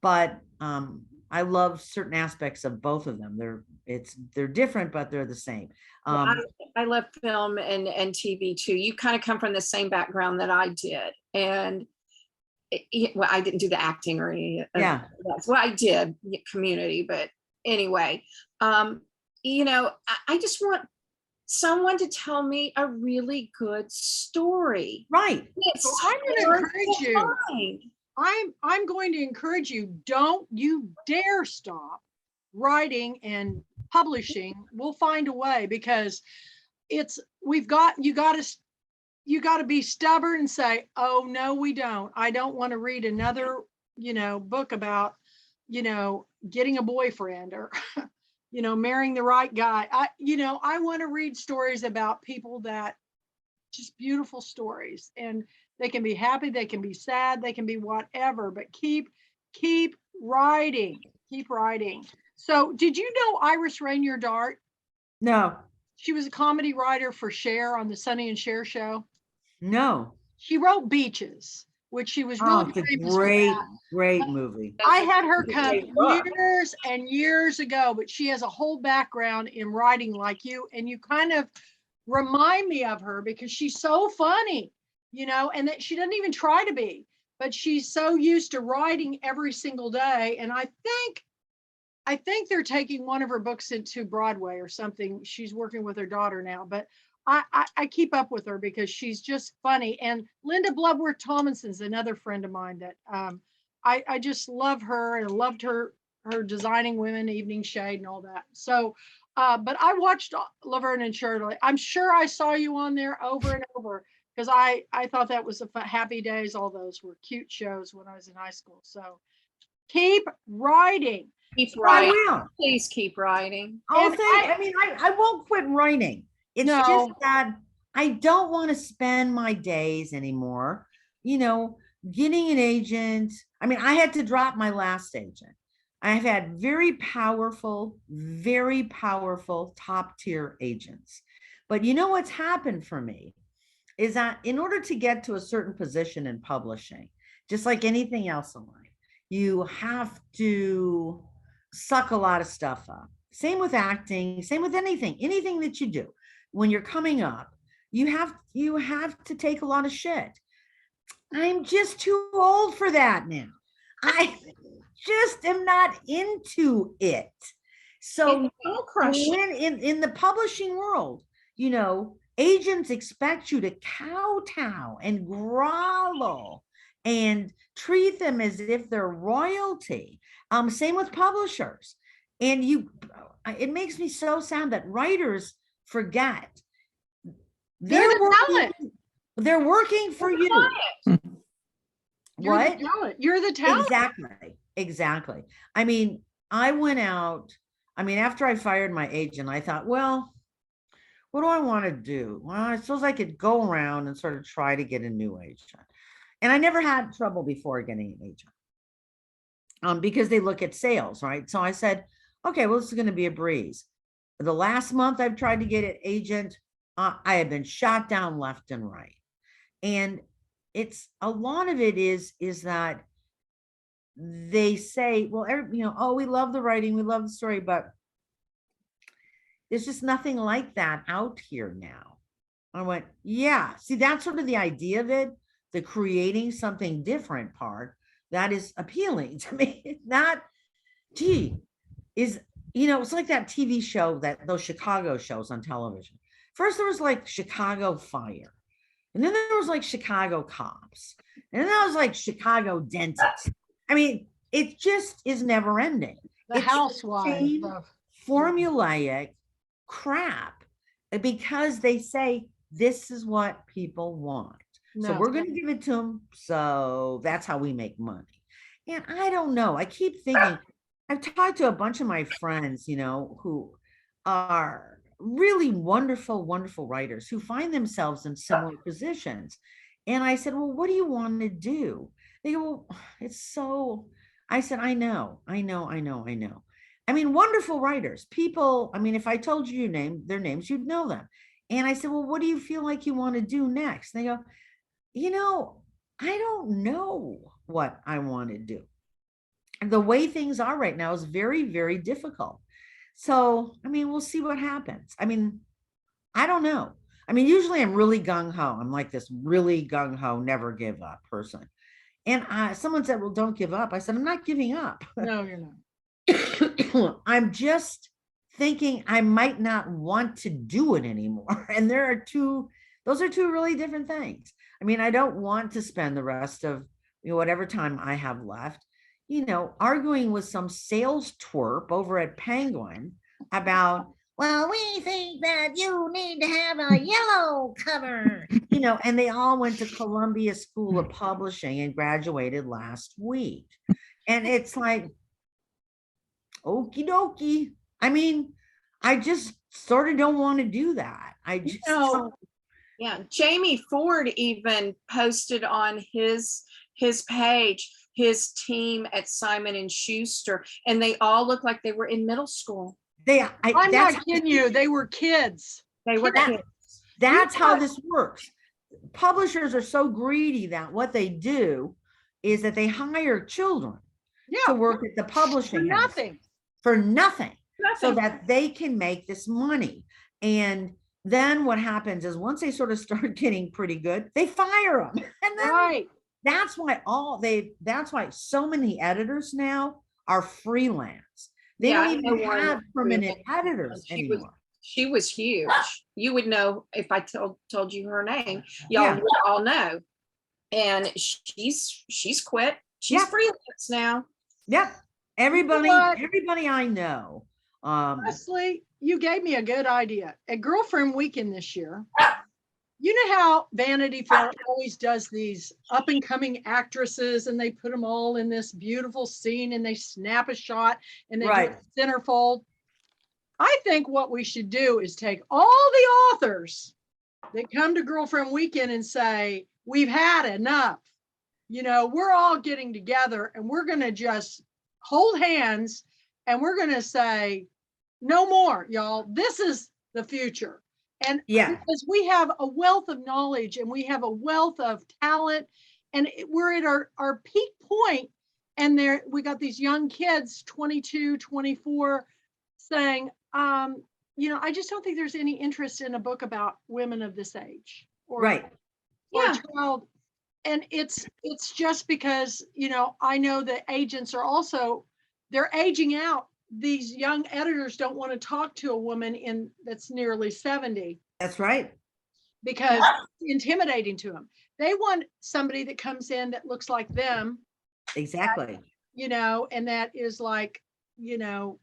But I love certain aspects of both of them. They're different, but they're the same. I love film and TV too. You kind of come from the same background that I did, and I didn't do the acting or any of that. Well, I did Community, but anyway, I just want someone to tell me a really good story. Right. So I'm going to encourage you. I'm going to encourage you. Don't you dare stop writing and publishing. We'll find a way, because you got to be stubborn and say, oh no, we don't. I don't want to read another, book about, getting a boyfriend or, marrying the right guy. I want to read stories about people that just beautiful stories, and they can be happy, they can be sad, they can be whatever, but keep writing. So did you know Iris Rainier Dart? No. She was a comedy writer for Cher on the Sonny and Cher show. No. She wrote Beaches. which she was Oh, really it's a famous for great, that. great movie. I had her It's a come great book. years and years ago, but she has a whole background in writing like you, and you kind of remind me of her because she's so funny, and that she doesn't even try to be, but she's so used to writing every single day. And I think they're taking one of her books into Broadway or something. She's working with her daughter now, but I keep up with her because she's just funny. And Linda Bloodworth Tomlinson's another friend of mine that I just love her and loved her Designing Women, Evening Shade, and all that. So, but I watched Laverne and Shirley. I'm sure I saw you on there over and over because I thought that was Happy Days. All those were cute shows when I was in high school. So keep writing. Keep I writing. will. Please keep writing. Oh, And I won't quit writing. It's just No. that I don't want to spend my days anymore, getting an agent. I mean, I had to drop my last agent. I've had very powerful top tier agents. But you know what's happened for me is that in order to get to a certain position in publishing, just like anything else in life, you have to suck a lot of stuff up. Same with acting, same with anything that you do. When you're coming up, you have to take a lot of shit. I'm just too old for that now. I just am not into it. So when in the publishing world, agents expect you to kowtow and grovel and treat them as if they're royalty. Same with publishers. And it makes me so sad that writers forget They're the talent. they're working for you. You're What? the talent. You're the talent. Exactly. I mean, I went out. I mean, after I fired my agent, I thought, well, what do I want to do? Well, I suppose I could go around and sort of try to get a new agent. And I never had trouble before getting an agent because they look at sales, right? So I said, okay, well, this is going to be a breeze. The last month I've tried to get an agent, I have been shot down left and right. And it's a lot of it is that they say, well, oh, we love the writing, we love the story, but there's just nothing like that out here now. I went, yeah, see, that's sort of the idea of it, the creating something different part that is appealing to me. Not, it's like that TV show, those Chicago shows on television. First, there was like Chicago Fire. And then there was like Chicago Cops. And then there was like Chicago Dentists. I mean, it just is never ending. The Housewives. Formulaic crap because they say this is what people want. So we're going to give it to them. So that's how we make money. And I don't know. I keep thinking, I've talked to a bunch of my friends, who are really wonderful, wonderful writers who find themselves in similar positions. And I said, well, what do you want to do? They go, well, I said, I know. I mean, wonderful writers, people. I mean, if I told you their names, you'd know them. And I said, well, what do you feel like you want to do next? And they go, I don't know what I want to do. And the way things are right now is very, very difficult. So, I mean, we'll see what happens. I mean, I don't know. I mean, usually I'm really gung-ho. I'm like this really gung-ho, never give up person. And someone said, well, don't give up. I said, I'm not giving up. No, you're not. I'm just thinking I might not want to do it anymore. And those are two really different things. I mean, I don't want to spend the rest of whatever time I have left, arguing with some sales twerp over at Penguin about, well, we think that you need to have a yellow cover, and they all went to Columbia School of Publishing and graduated last week. And it's like, okie dokie. I mean, I just sort of don't want to do that. I just don't. Yeah, Jamie Ford even posted on his page his team at Simon and Schuster, and they all look like they were in middle school. I'm not kidding you. They were kids. They were kids. That's how this works. publishers are so greedy that what they do is that they hire children to Yeah, work at the for publishing house nothing. for nothing, so Nothing. that they can make this money. And then what happens is once they sort of start getting pretty good, they fire them. And then Right. that's why so many editors now are freelance. They Yeah, I don't know even one have permanent freelance, editors she was anymore. she was huge. You would know if I told you her name. Y'all Yeah. would all know. And she's quit. She's Yeah. freelance now. Yep. Everybody, what? everybody I know. Lesley, you gave me a good idea. At Girlfriend Weekend this year, you know how Vanity Fair always does these up and coming actresses and they put them all in this beautiful scene and they snap a shot and they do Right. a centerfold. I think what we should do is take all the authors that come to Girlfriend Weekend and say, we've had enough. You know, we're all getting together and we're going to just hold hands and we're going to say, no more, y'all. This is the future. And Yeah. because we have a wealth of knowledge and we have a wealth of talent and we're at our peak point, and there we got these young kids, 22, 24, saying, you know, I just don't think there's any interest in a book about women of this age or, Right. or Yeah. a child. And it's just because, you know, I know that agents are also, they're aging out. These young editors don't want to talk to a woman that's nearly 70 That's right. because it's intimidating to them. They want somebody that comes in that looks like them, Exactly. you know, and that is like, you know,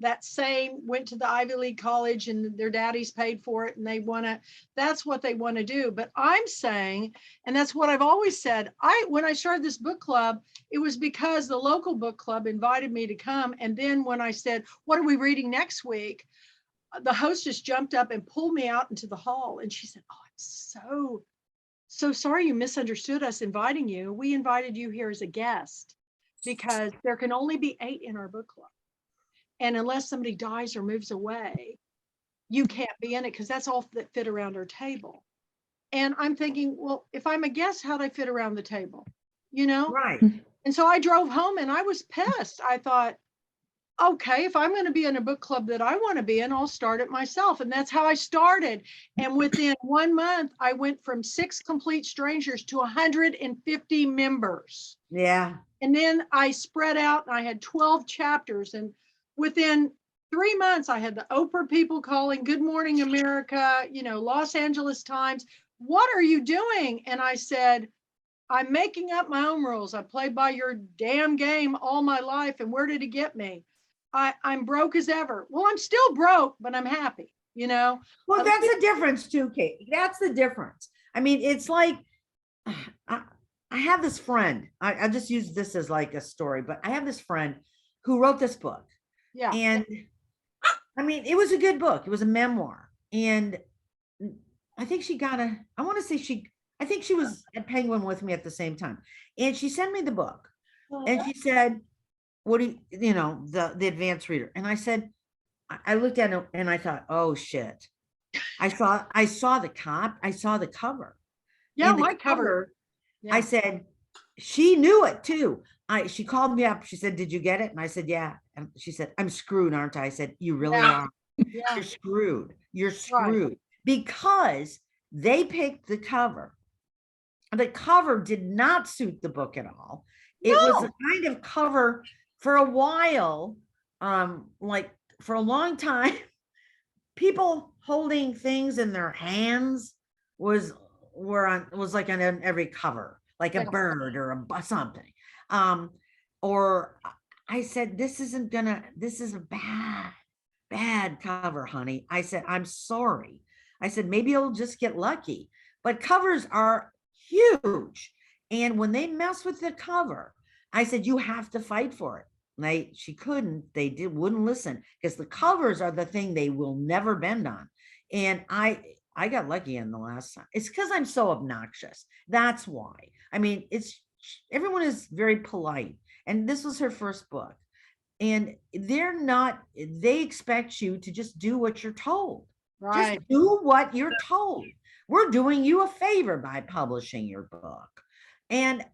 that same went to the Ivy League college and their daddies paid for it and they want to, that's what they want to do. But I'm saying, and that's what I've always said, when I started this book club, it was because the local book club invited me to come. And then when I said, what are we reading next week? The hostess jumped up and pulled me out into the hall and she said, oh, I'm so sorry you misunderstood us inviting you. We invited you here as a guest because there can only be 8 in our book club. And unless somebody dies or moves away, you can't be in it because that's all that fit around our table. And I'm thinking, well, if I'm a guest, how'd I fit around the table? You know? Right. And so I drove home and I was pissed. I thought, okay, if I'm going to be in a book club that I want to be in, I'll start it myself. And that's how I started. And within 1 month, I went from 6 complete strangers to 150 members. Yeah. And then I spread out and I had 12 chapters. And within 3 months, I had the Oprah people calling, Good Morning America, you know, Los Angeles Times. What are you doing? And I said, I'm making up my own rules. I played by your damn game all my life. And where did it get me? I'm broke as ever. Well, I'm still broke, but I'm happy, you know? Well, that's the difference too, Kate. That's the difference. I mean, it's like, I have this friend, I just use this as like a story, but I have this friend who wrote this book. Yeah. And I mean, it was a good book. It was a memoir. And I think I think she was at Penguin with me at the same time. And she sent me the book and she said, what do you know, the advanced reader. And I said, I looked at it and I thought, oh shit. I saw the cover. Yeah, And the my cover. Yeah. I said, she knew it too. She called me up. She said, did you get it? And I said, yeah. And she said, I'm screwed, aren't I? I said, you really are. Yeah. You're screwed. You're screwed. Because they picked the cover. The cover did not suit the book at all. It was a kind of cover for a while, like for a long time, people holding things in their hands was like on every cover, like a bird or a something. Or I said, this is a bad cover, honey. I said, I'm sorry. I said, maybe you'll just get lucky. But covers are huge. And when they mess with the cover, I said, you have to fight for it. She couldn't, wouldn't listen because the covers are the thing they will never bend on. And I got lucky in the last time. It's because I'm so obnoxious. That's why. I mean, everyone is very polite. And this was her first book. And they expect you to just do what you're told. Right. Just do what you're told. We're doing you a favor by publishing your book. And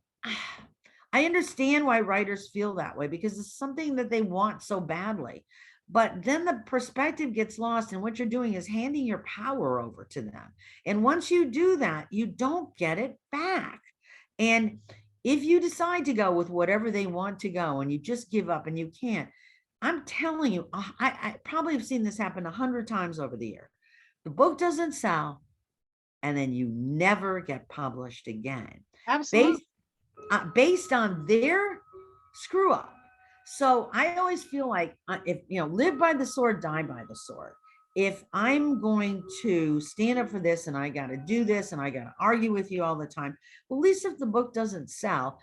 I understand why writers feel that way, because it's something that they want so badly. But then the perspective gets lost, and what you're doing is handing your power over to them. And once you do that, you don't get it back. And if you decide to go with whatever they want to go and you just give up and you can't, I'm telling you, I probably have seen this happen 100 times over the year. The book doesn't sell, and then you never get published again. Absolutely. Based on their screw up. So I always feel like, if live by the sword, die by the sword. If I'm going to stand up for this and I got to do this and I got to argue with you all the time, well, at least if the book doesn't sell,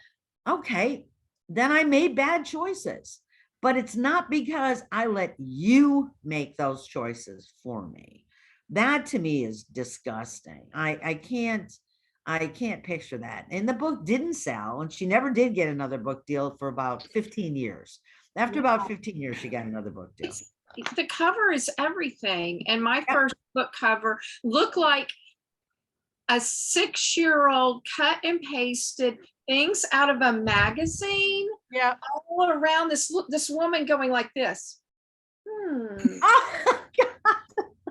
okay, then I made bad choices. But it's not because I let you make those choices for me. That to me is disgusting. I can't picture that. And the book didn't sell, and she never did get another book deal for about 15 years. After about 15 years, she got another book deal. The cover is everything. And my first book cover looked like a 6-year-old cut and pasted things out of a magazine. Yeah. All around this woman going like this. Oh,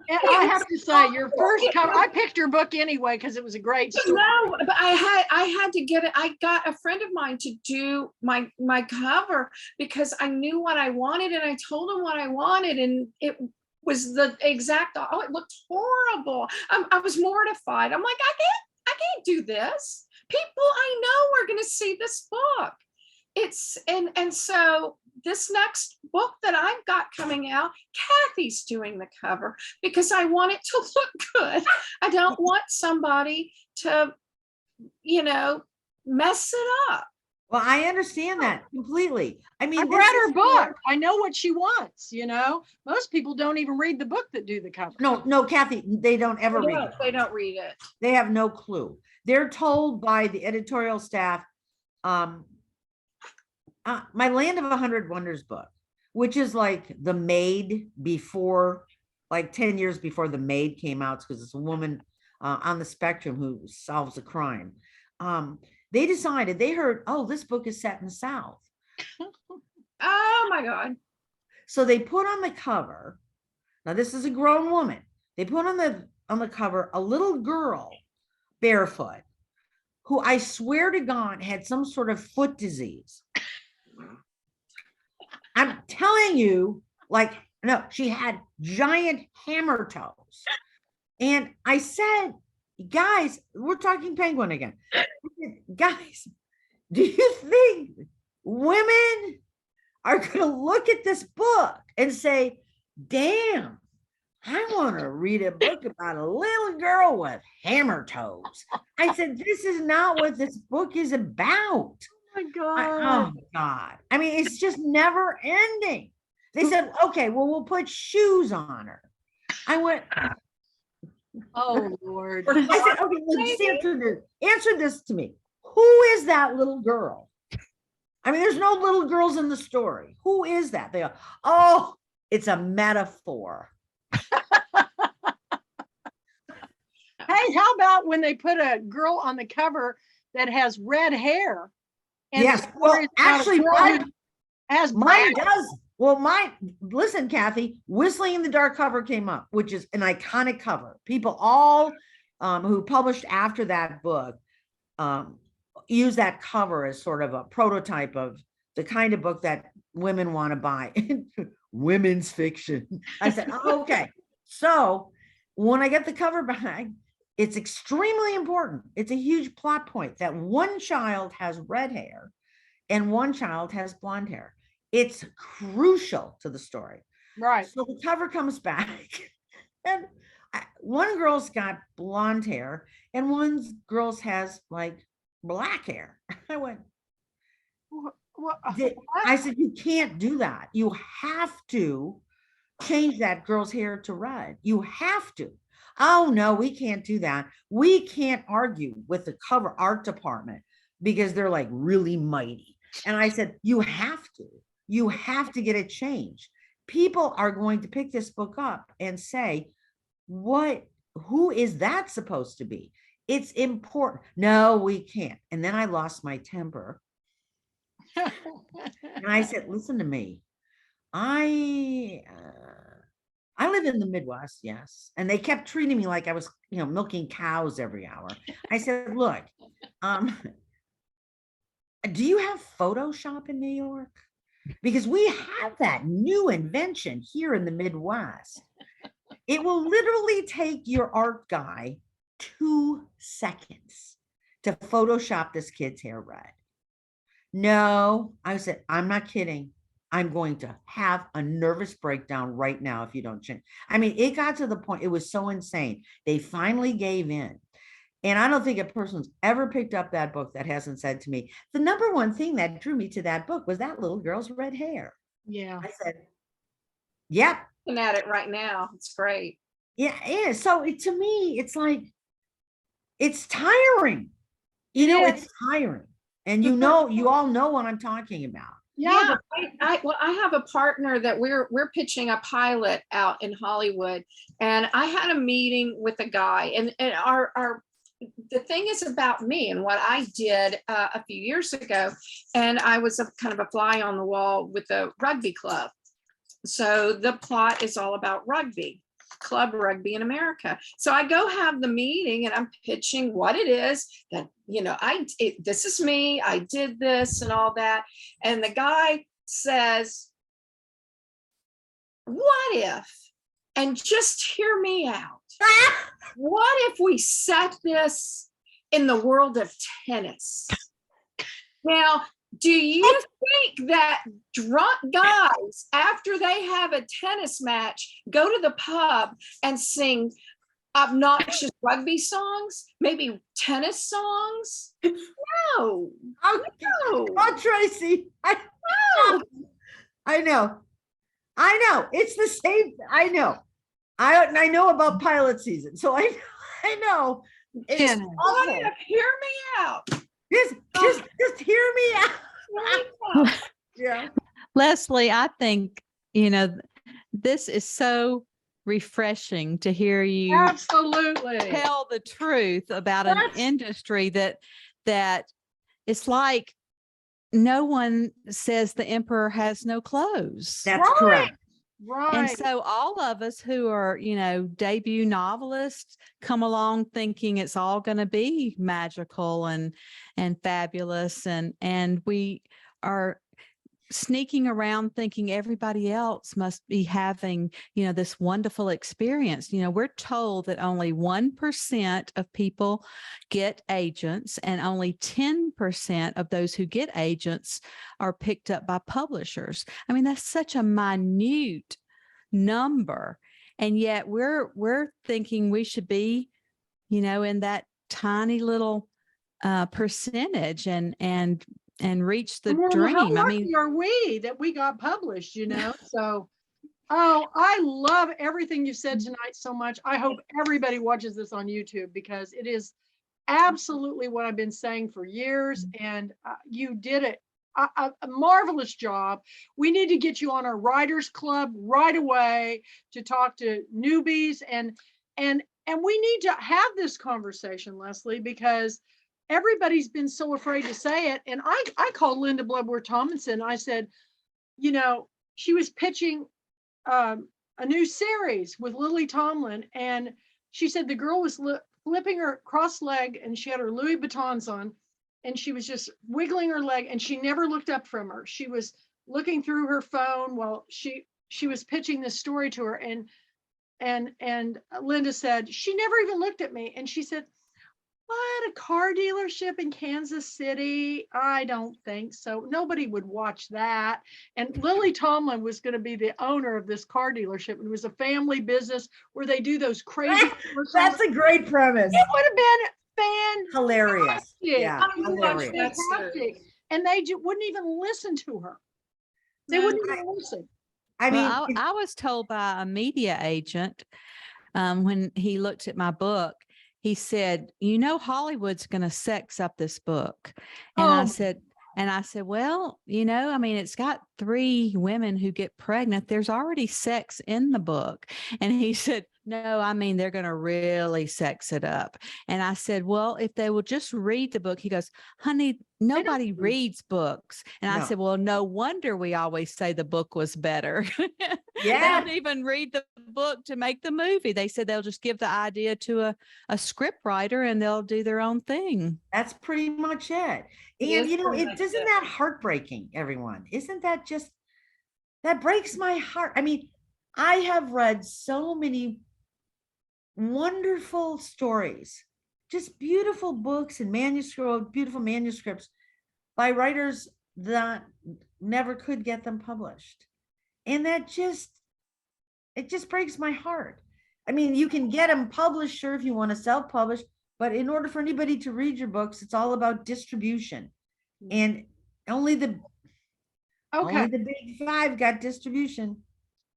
And I have to say, your first cover, I picked your book anyway because it was a great story. No, but I had to get it. I got a friend of mine to do my cover because I knew what I wanted, and I told him what I wanted, and it was the exact. Oh, it looked horrible. I was mortified. I'm like, I can't do this. People I know are going to see this book. It's and so this next book that I've got coming out, Kathy's doing the cover because I want it to look good. I don't want somebody to, mess it up. well, I understand that completely. I mean, I've read her book. I know what she wants. Most people don't even read the book that do the cover. No, Kathy, they don't ever read it. They don't read it. They have no clue. They're told by the editorial staff, my Land of 100 Wonders book, which is like The Maid before, like 10 years before The Maid came out, because it's a woman on the spectrum who solves a crime. They decided, they heard, oh, this book is set in the South. Oh my God. So they put on the cover, now this is a grown woman, they put on the cover a little girl barefoot, who I swear to God had some sort of foot disease. I'm telling you, no, she had giant hammer toes. And I said, guys, we're talking Penguin again. Guys, do you think women are going to look at this book and say, damn, I want to read a book about a little girl with hammer toes? I said, this is not what this book is about. Oh my God. Oh my God. I mean, it's just never ending. They said, okay, well, we'll put shoes on her. I went, Oh Lord. I said, okay, well, just answer this to me. Who is that little girl? I mean, there's no little girls in the story. Who is that? They go, oh, it's a metaphor. Hey, how about when they put a girl on the cover that has red hair? And Yes, the story well, is about a actually, girl who has mine black. does. Well, listen, Kathy, Whistling in the Dark cover came up, which is an iconic cover. People all who published after that book use that cover as sort of a prototype of the kind of book that women want to buy. Women's fiction. I said, oh, okay. So when I get the cover back, it's extremely important. It's a huge plot point that one child has red hair and one child has blonde hair. It's crucial to the story. Right. So the cover comes back and one girl's got blonde hair and one girl's has like black hair. I went, I said, you can't do that. You have to change that girl's hair to red. You have to. Oh no, we can't do that. We can't argue with the cover art department because they're like really mighty. And I said, you have to get it changed. People are going to pick this book up and say, who is that supposed to be? It's important. No, we can't. And then I lost my temper. And I said, listen to me. I live in the Midwest, yes. And they kept treating me like I was, milking cows every hour. I said, look, do you have Photoshop in New York? Because we have that new invention here in the Midwest. It will literally take your art guy 2 seconds to Photoshop this kid's hair red. No, I said, I'm not kidding. I'm going to have a nervous breakdown right now if you don't change. I mean, it got to the point, it was so insane. They finally gave in. And I don't think a person's ever picked up that book that hasn't said to me, the number one thing that drew me to that book was that little girl's red hair. Yeah. I said, yep. Looking at it right now. It's great. Yeah, it is. So to me, it's like, it's tiring. It's tiring. And you all know what I'm talking about. Yeah, I have a partner that we're pitching a pilot out in Hollywood, and I had a meeting with a guy, and our the thing is about me and what I did a few years ago, and I was kind of a fly on the wall with a rugby club. So the plot is all about rugby, club rugby in America. So I go have the meeting and I'm pitching what it is that, this is me, I did this and all that. And the guy says, what if, and just hear me out. What if we set this in the world of tennis? Now, do you think that drunk guys, after they have a tennis match, go to the pub and sing obnoxious rugby songs, maybe tennis songs? No. Oh, Tracy. I know. It's the same. I know. I know about pilot season, so I know. It's awful. Hear me out. Just hear me out. Yeah. Lesley, I think, this is so refreshing to hear you Absolutely tell the truth about an industry that it's like no one says the emperor has no clothes. That's correct. Right. And so all of us who are, debut novelists come along thinking it's all going to be magical and fabulous. And we are sneaking around thinking everybody else must be having, this wonderful experience. We're told that only 1% of people get agents and only 10% of those who get agents are picked up by publishers. I mean, that's such a minute number. And yet we're thinking we should be, in that tiny little percentage and reach the dream. How lucky are we that we got published, So, I love everything you said tonight so much. I hope everybody watches this on YouTube because it is absolutely what I've been saying for years, and you did it. A marvelous job. We need to get you on our writers club right away to talk to newbies, and we need to have this conversation, Lesley, because everybody's been so afraid to say it. And I called Linda Bloodworth Tomlinson. I said, she was pitching a new series with Lily Tomlin. And she said the girl was flipping her cross leg and she had her Louis Vuittons on and she was just wiggling her leg and she never looked up from her. She was looking through her phone while she was pitching this story to her. And Linda said, she never even looked at me. And she said, what, a car dealership in Kansas City? I don't think so. Nobody would watch that. And Lily Tomlin was going to be the owner of this car dealership. It was a family business where they do those crazy. That's a great premise. It would have been hilarious. Yeah, hilarious. Fantastic. And they wouldn't even listen to her. They wouldn't even listen. I mean, I was told by a media agent when he looked at my book, he said, Hollywood's going to sex up this book. And I said, well, I mean, it's got 3 women who get pregnant. There's already sex in the book. And he said, no, I mean, they're going to really sex it up. And I said, well, if they will just read the book, he goes, honey, nobody read. reads books. And I No. said, well, no wonder we always say the book was better. They Yeah. don't even read the book to make the movie. They said they'll just give the idea to a script writer and they'll do their own thing. That's pretty much it. It And is you know, pretty it much isn't it. that heartbreaking, everyone? Isn't that just, that breaks my heart. I mean, I have read so many wonderful stories, just beautiful books and beautiful manuscripts by writers that never could get them published. And it just breaks my heart. I mean, you can get them published, sure, if you want to self-publish, but in order for anybody to read your books, it's all about distribution. And only the Okay. big five got distribution.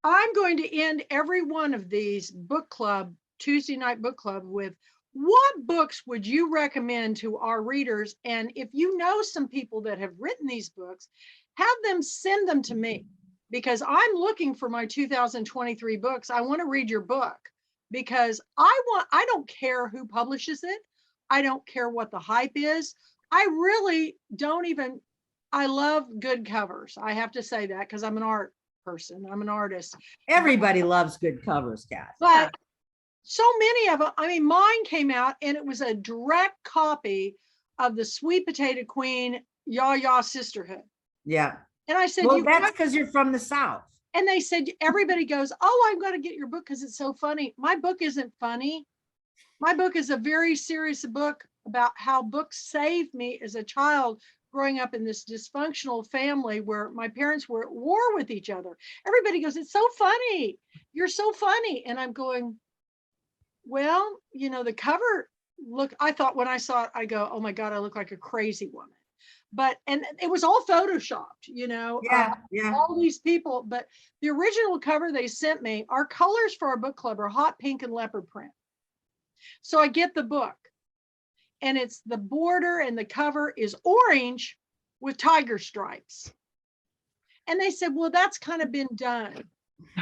I'm going to end every one of these book club, Tuesday night book club with, what books would you recommend to our readers? And if you know some people that have written these books, have them send them to me, because I'm looking for my 2023 books. I want to read your book because I don't care who publishes it. I don't care what the hype is. I really don't even, I love good covers. I have to say that because I'm an art person. I'm an artist. Everybody loves good covers, Kath. But so many of them, I mean, mine came out and it was a direct copy of the Sweet Potato Queen Ya Sisterhood. Yeah. And I said, Well, that's because you're from the South. and they said, everybody goes, oh, I'm going to get your book because it's so funny. My book isn't funny. My book is a very serious book about how books saved me as a child growing up in this dysfunctional family where my parents were at war with each other. Everybody goes, it's so funny. You're so funny. And I'm going, well, you know, the cover look, I thought when I saw it, I go, oh my God, I look like a crazy woman. But, and it was all Photoshopped, you know, Yeah. all these people, but the original cover they sent me, our colors for our book club are hot pink and leopard print. So I get the book and it's the border and the cover is orange with tiger stripes. And they said, well, that's kind of been done.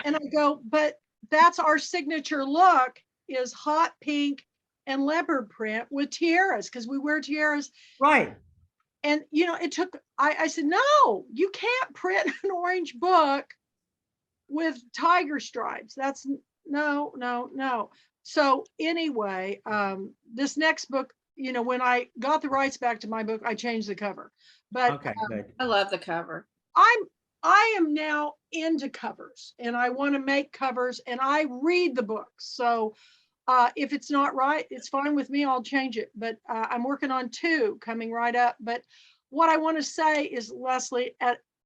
And I go, but that's our signature look, is hot pink and leopard print with tiaras, because we wear tiaras. Right. And, you know, it took, I said, no, you can't print an orange book with tiger stripes. That's no. So anyway, this next book, you know, when I got the rights back to my book, I changed the cover. But Okay, good. I love the cover. I am now into covers and I want to make covers and I read the books. So if it's not right, it's fine with me. I'll change it. But I'm working on 2 coming right up. But what I want to say is, Lesley,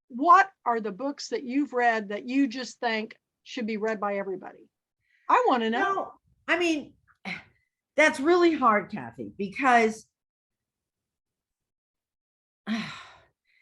what are the books that you've read that you just think should be read by everybody? I want to know. No, I mean, that's really hard, Kathy, because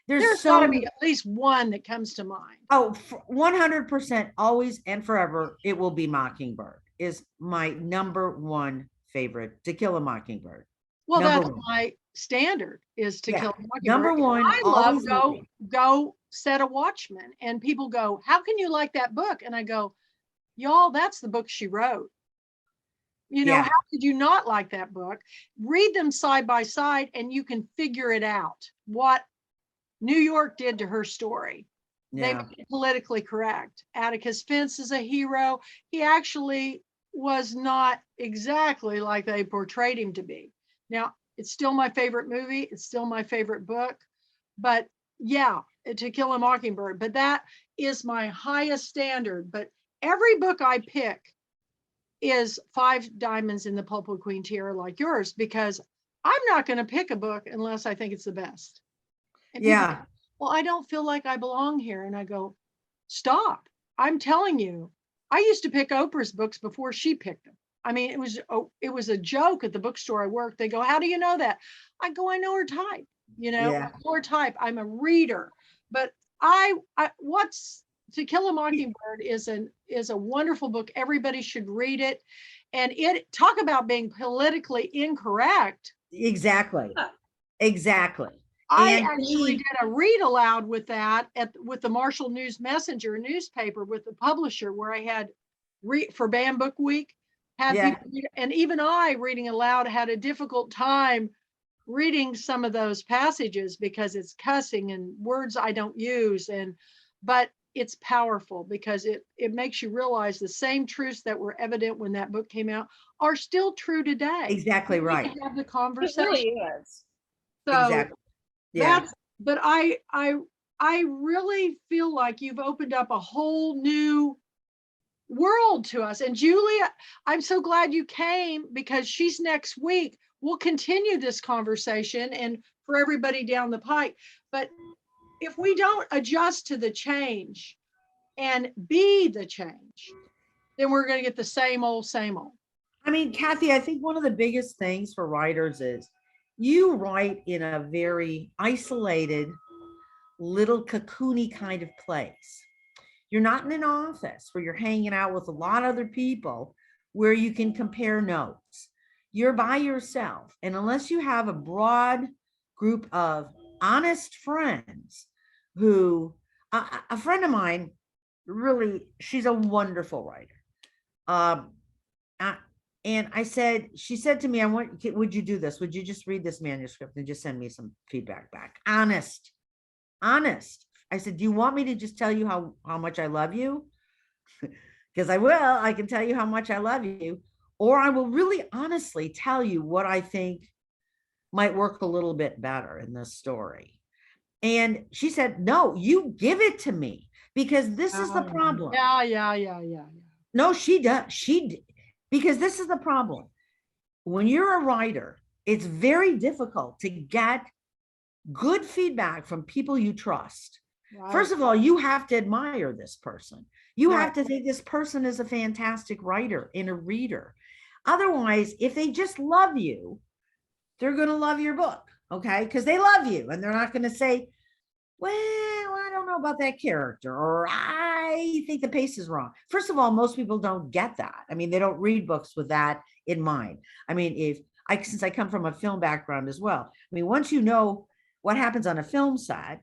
There's so got to be at least one that comes to mind. 100% always and forever, it will be Mockingbird is my #1 favorite, To Kill a Mockingbird. Well, Number that's one. my standard, is To Yeah. Kill a Mockingbird. Number one, I love always will be. Go Set a Watchman. And people go, how can you like that book? And I go, y'all, that's the book she wrote. You know, Yeah. how could you not like that book? Read them side by side and you can figure it out, what New York did to her story. They Yeah. made it politically correct. Atticus Finch is a hero. He actually was not exactly like they portrayed him to be. Now, it's still my favorite movie. It's still my favorite book. But yeah, To Kill a Mockingbird. But that is my highest standard. But every book I pick is 5 diamonds in the Pulpwood Queen tiara like yours, because I'm not going to pick a book unless I think it's the best. And people Yeah. go, well, I don't feel like I belong here. And I go, stop. I'm telling you, I used to pick Oprah's books before she picked them. I mean, it was a joke at the bookstore I worked. They go, how do you know that? I go, I know her type, you know, Yeah. I know her type. I'm a reader. But what's To Kill a Mockingbird is a wonderful book. Everybody should read it. And talk about being politically incorrect. Exactly. Exactly. I And actually did a read aloud with that with the Marshall News Messenger newspaper with the publisher, where I had for Banned Book Week. Kathy, and even I, reading aloud, had a difficult time reading some of those passages because it's cussing and words I don't use. But it's powerful because it makes you realize the same truths that were evident when that book came out are still true today. Exactly We right. can have the It conversation. really is. So Exactly. Yeah. but I really feel like you've opened up a whole new world to us. And Julia, I'm so glad you came because she's next week. We'll continue this conversation and for everybody down the pike. But if we don't adjust to the change and be the change, then we're going to get the same old, same old. I mean, Kathy, I think one of the biggest things for writers is you write in a very isolated, little cocoony kind of place. You're not in an office where you're hanging out with a lot of other people where you can compare notes. You're by yourself. And unless you have a broad group of honest friends who, a friend of mine, really, she's a wonderful writer. And she said to me, would you do this? Would you just read this manuscript and just send me some feedback back? Honest. I said, do you want me to just tell you how much I love you? Because I will. I can tell you how much I love you. Or I will really honestly tell you what I think might work a little bit better in this story. And she said, no, you give it to me because this is the problem. Yeah. No, she does. Because this is the problem. When you're a writer, it's very difficult to get good feedback from people you trust. Right. First of all, you have to admire this person. You have to think this person is a fantastic writer and a reader. Otherwise, if they just love you, they're going to love your book, okay? Because they love you and they're not going to say, well, I don't know about that character, or I think the pace is wrong. First of all, most people don't get that. I mean, they don't read books with that in mind. I mean, since I come from a film background as well, I mean, once you know what happens on a film set,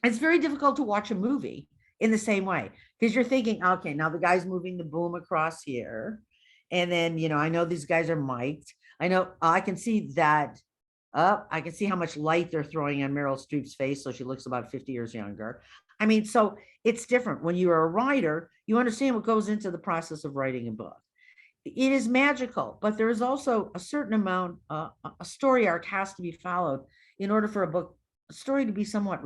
it's very difficult to watch a movie in the same way because you're thinking, okay, now the guy's moving the boom across here. And then, I know these guys are mic'd. I know I can see that. I can see how much light they're throwing on Meryl Streep's face. So she looks about 50 years younger. I mean, so it's different. When you're a writer, you understand what goes into the process of writing a book. It is magical, but there is also a certain amount, a story arc has to be followed in order for a story to be somewhat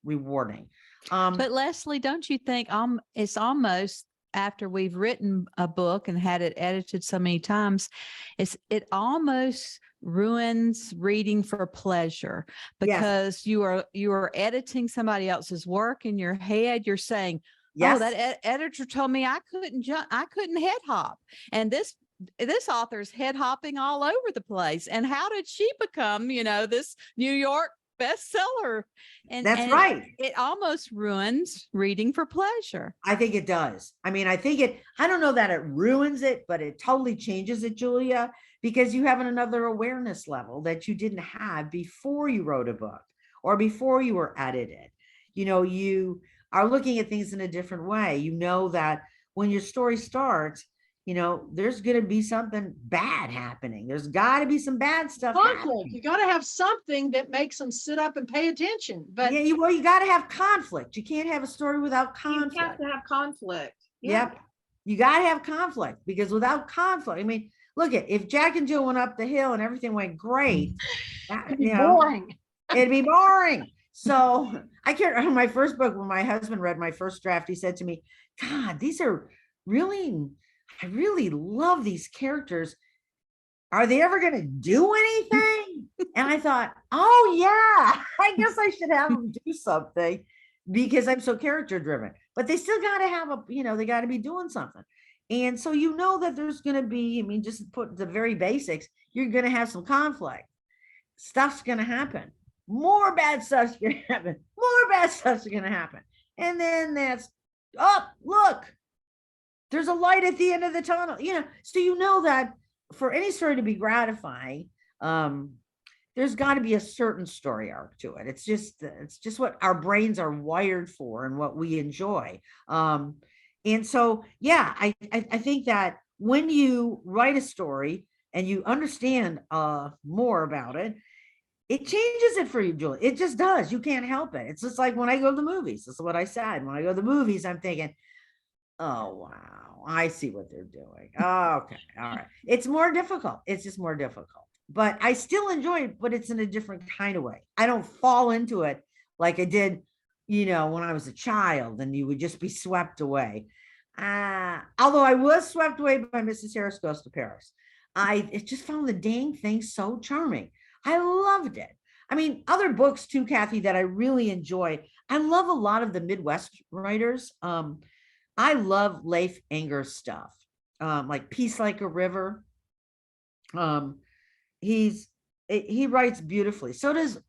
rewarding. But Lesley, don't you think it's almost, after we've written a book and had it edited so many times, it almost ruins reading for pleasure because you are editing somebody else's work in your head. You're saying, oh, that editor told me I couldn't head hop. And this author's head hopping all over the place. And how did she become, this New York bestseller? And that's right. It almost ruins reading for pleasure. I think it does. I mean, I don't know that it ruins it, but it totally changes it, Julia, because you have another awareness level that you didn't have before you wrote a book or before you were edited. You are looking at things in a different way. You know that when your story starts, there's going to be something bad happening. There's got to be some bad stuff happening. You got to have something that makes them sit up and pay attention. But you got to have conflict. You can't have a story without conflict. You have to have conflict. Yep. You got to have conflict because without conflict, I mean, look if Jack and Jill went up the hill and everything went great, it'd be boring. It'd be boring. So I can't remember my first book, when my husband read my first draft, he said to me, God, I really love these characters. Are they ever going to do anything? And I thought, oh yeah, I guess I should have them do something because I'm so character driven, but they still got to have they got to be doing something. And so, that there's going to be, just put the very basics, you're going to have some conflict. Stuff's going to happen. More bad stuff's going to happen. More bad stuff's going to happen. And then look, there's a light at the end of the tunnel, so that for any story to be gratifying, there's got to be a certain story arc to it. It's just what our brains are wired for and what we enjoy. And so, I think that when you write a story and you understand more about it, it changes it for you, Julie. It just does. You can't help it. It's just like when I go to the movies. This is what I said. When I go to the movies, I'm thinking, oh, wow, I see what they're doing. Oh, okay. All right. It's more difficult. It's just more difficult. But I still enjoy it, but it's in a different kind of way. I don't fall into it like I did, when I was a child and you would just be swept away. Although I was swept away by Mrs. Harris Goes to Paris. I just found the dang thing so charming. I loved it. I mean, other books too, Kathy, that I really enjoy. I love a lot of the Midwest writers. I love Leif Enger's stuff, like Peace Like a River. He writes beautifully. So does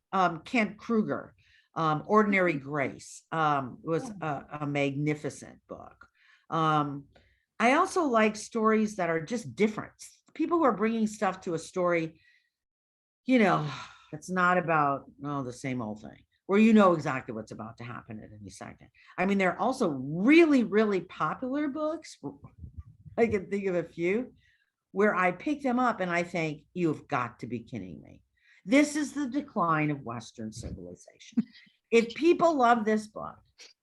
Kent Kruger. Ordinary Grace was a magnificent book. I also like stories that are just different. People who are bringing stuff to a story, it's not about the same old thing, where exactly what's about to happen at any second. I mean, there are also really, really popular books. I can think of a few where I pick them up and I think, you've got to be kidding me. This is the decline of Western civilization. If people love this book,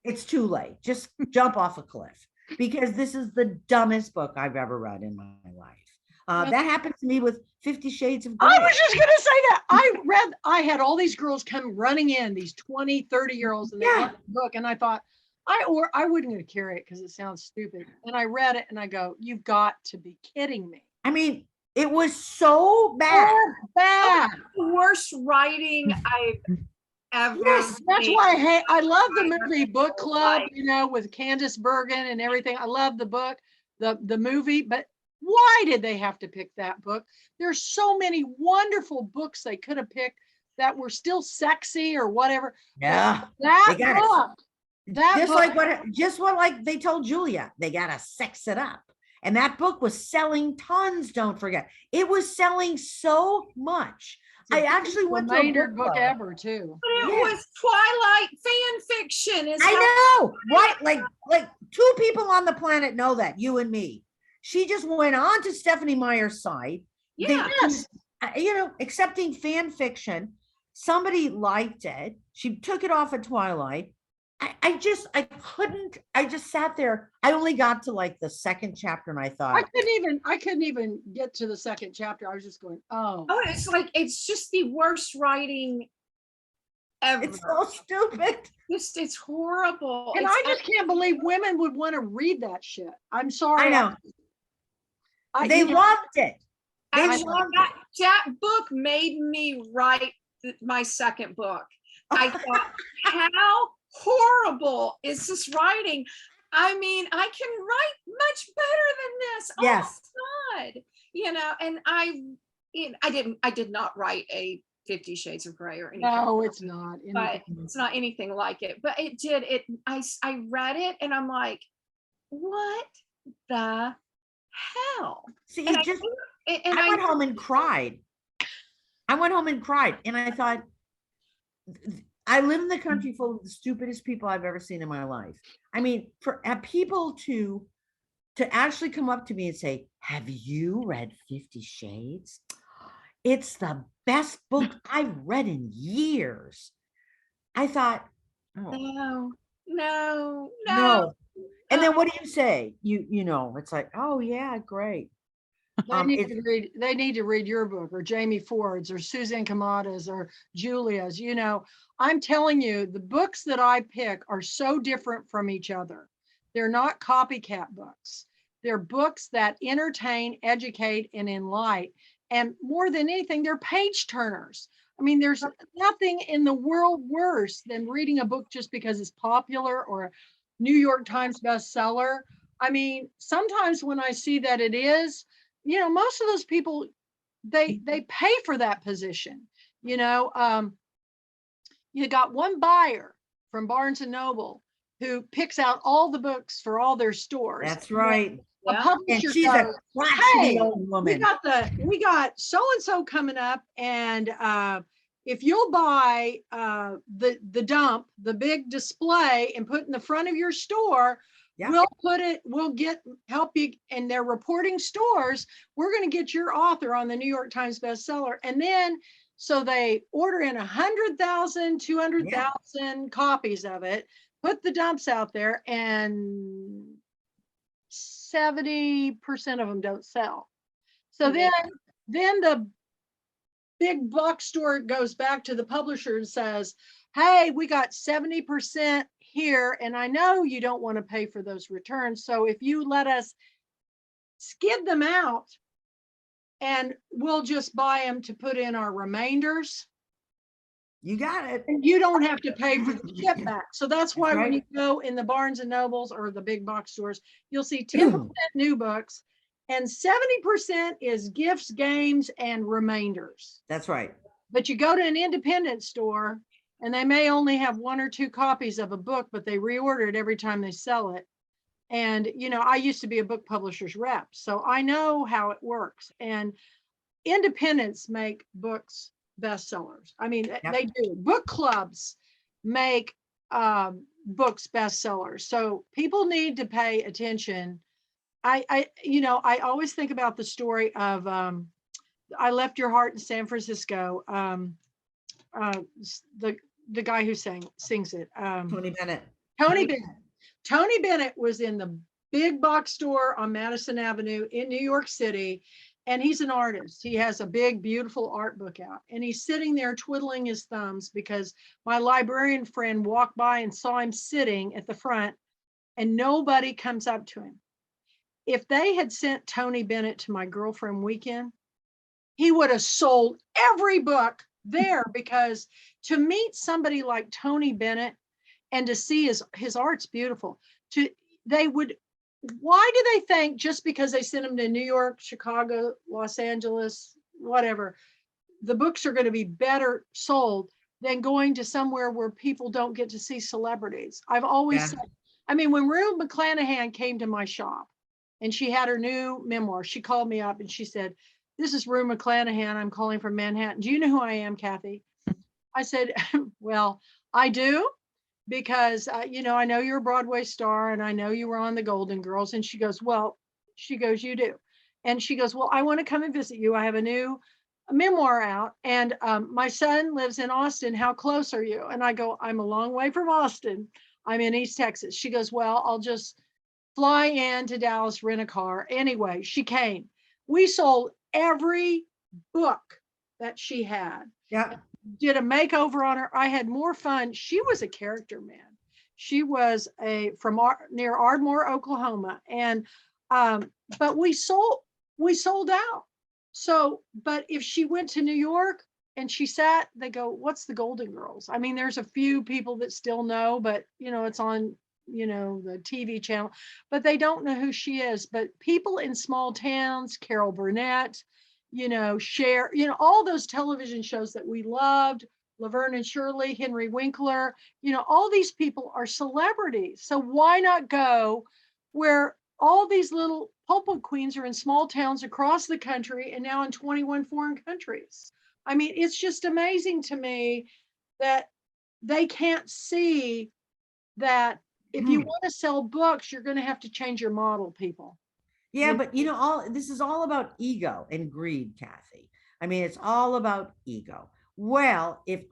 it's too late. Just jump off a cliff, because this is the dumbest book I've ever read in my life. That happened to me with 50 Shades of Grey. I was just going to say that. I had all these girls come running in, these 20, 30-year-olds, and they had the book. And I thought, I wouldn't carry it because it sounds stupid. And I read it and I go, you've got to be kidding me. I mean, it was so bad. So bad. The worst writing I've ever. Yes, that's why I love the movie Book Club, with Candice Bergen and everything. I love the book, the movie, but why did they have to pick that book? There's so many wonderful books they could have picked that were still sexy or whatever. Yeah. That book, like they told Julia, they gotta sex it up. And that book was selling tons, don't forget. It was selling so much. I actually went to a book ever too. But it was Twilight fan fiction. I know, right? Like two people on the planet know that, you and me. She just went on to Stephanie Meyer's site. Yes. Accepting fan fiction. Somebody liked it. She took it off at Twilight. I just sat there. I only got to like the second chapter and I thought I couldn't even get to the second chapter. I was just going, oh, it's just the worst writing ever. It's so stupid. It's horrible. And I just can't believe women would want to read that shit. I'm sorry. I know. They loved it. That book made me write my second book. I thought, how horrible is this writing? I mean, I can write much better than this. Yes. Oh my God. And I did not write a 50 Shades of Grey or anything. No, it's not. But it's not anything like it. But it did. I read it and I'm like, what the hell? See, I went home and cried. And I thought, I live in the country full of the stupidest people I've ever seen in my life. I mean, for people to actually come up to me and say, have you read 50 Shades? It's the best book I've read in years. I thought, no. And then what do you say? It's like, oh yeah, great. They need to read your book, or Jamie Ford's, or Suzanne Kamada's, or Julia's. I'm telling you, the books that I pick are so different from each other. They're not copycat books. They're books that entertain, educate, and enlighten. And more than anything, they're page turners. I mean, there's nothing in the world worse than reading a book just because it's popular or a New York Times bestseller. I mean, sometimes when I see that it is, most of those people, they pay for that position. You got one buyer from Barnes and Noble who picks out all the books for all their stores. That's right. A publisher and she's goes, a crafty hey, old woman. we got so-and-so coming up, and if you'll buy the dump, the big display, and put in the front of your store, Yeah. we'll help you, and they're reporting stores. We're going to get your author on the New York Times bestseller. And then, so they order in 100,000, 200,000 copies of it, put the dumps out there, and 70% of them don't sell. So then the big box store goes back to the publisher and says, hey, we got 70% here, and I know you don't want to pay for those returns. So if you let us skid them out, and we'll just buy them to put in our remainders. You got it. And you don't have to pay for the ship back. So that's why Right. when you go in the Barnes and Nobles or the big box stores, you'll see 10% new books and 70% is gifts, games, and remainders. That's right. But you go to an independent store and they may only have 1 or 2 copies of a book, but they reorder it every time they sell it. And, you know, I used to be a book publisher's rep, so I know how it works. And independents make books bestsellers. I mean, Yep. they do. Book clubs make books bestsellers. So people need to pay attention. I always think about the story of I Left Your Heart in San Francisco. The guy who sings it. Tony Bennett. Tony Bennett. Tony Bennett was in the big box store on Madison Avenue in New York City, and he's an artist. He has a big, beautiful art book out, and he's sitting there twiddling his thumbs because my librarian friend walked by and saw him sitting at the front, and nobody comes up to him. If they had sent Tony Bennett to my girlfriend weekend, he would have sold every book there, because to meet somebody like Tony Bennett and to see his art's beautiful. Why do they think just because they send them to New York, Chicago, Los Angeles, whatever, the books are going to be better sold than going to somewhere where people don't get to see celebrities? I've always said, I mean, when Rue McClanahan came to my shop and she had her new memoir, she called me up and she said, this is Rue McClanahan. I'm calling from Manhattan. Do you know who I am, Kathy? I said, well, I do. Because, I know you're a Broadway star and I know you were on the Golden Girls. And she goes, you do. And she goes, well, I want to come and visit you. I have a new memoir out and my son lives in Austin. How close are you? And I go, I'm a long way from Austin. I'm in East Texas. She goes, well, I'll just fly in to Dallas, rent a car. Anyway, she came. We sold every book that she had. Yeah. Did a makeover on her. I had more fun. She was a character, man. She was near Ardmore, Oklahoma. And, but we sold out. So, but if she went to New York and she sat, they go, what's the Golden Girls? I mean, there's a few people that still know, but it's on, the TV channel, but they don't know who she is. But people in small towns, Carol Burnett, Cher, all those television shows that we loved, Laverne and Shirley, Henry Winkler, all these people are celebrities. So why not go where all these little pulpwood queens are in small towns across the country and now in 21 foreign countries? I mean, it's just amazing to me that they can't see that if you want to sell books, you're going to have to change your model, people. Yeah, but this is all about ego and greed, Kathy. I mean, it's all about ego. Well, if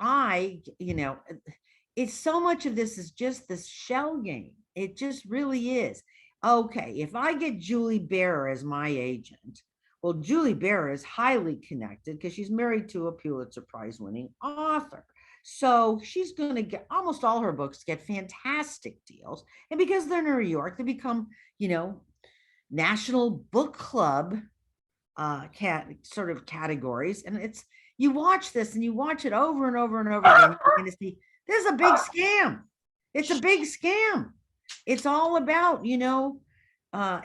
it's so much of this is just this shell game. It just really is. Okay, if I get Julie Bearer as my agent, well, Julie Bearer is highly connected because she's married to a Pulitzer Prize winning author. So she's going to get almost all her books get fantastic deals. And because they're in New York, they become, National Book Club sort of categories. And you watch this and you watch it over and over and over again. You're going to see there's a big scam. It's a big scam. It's all about,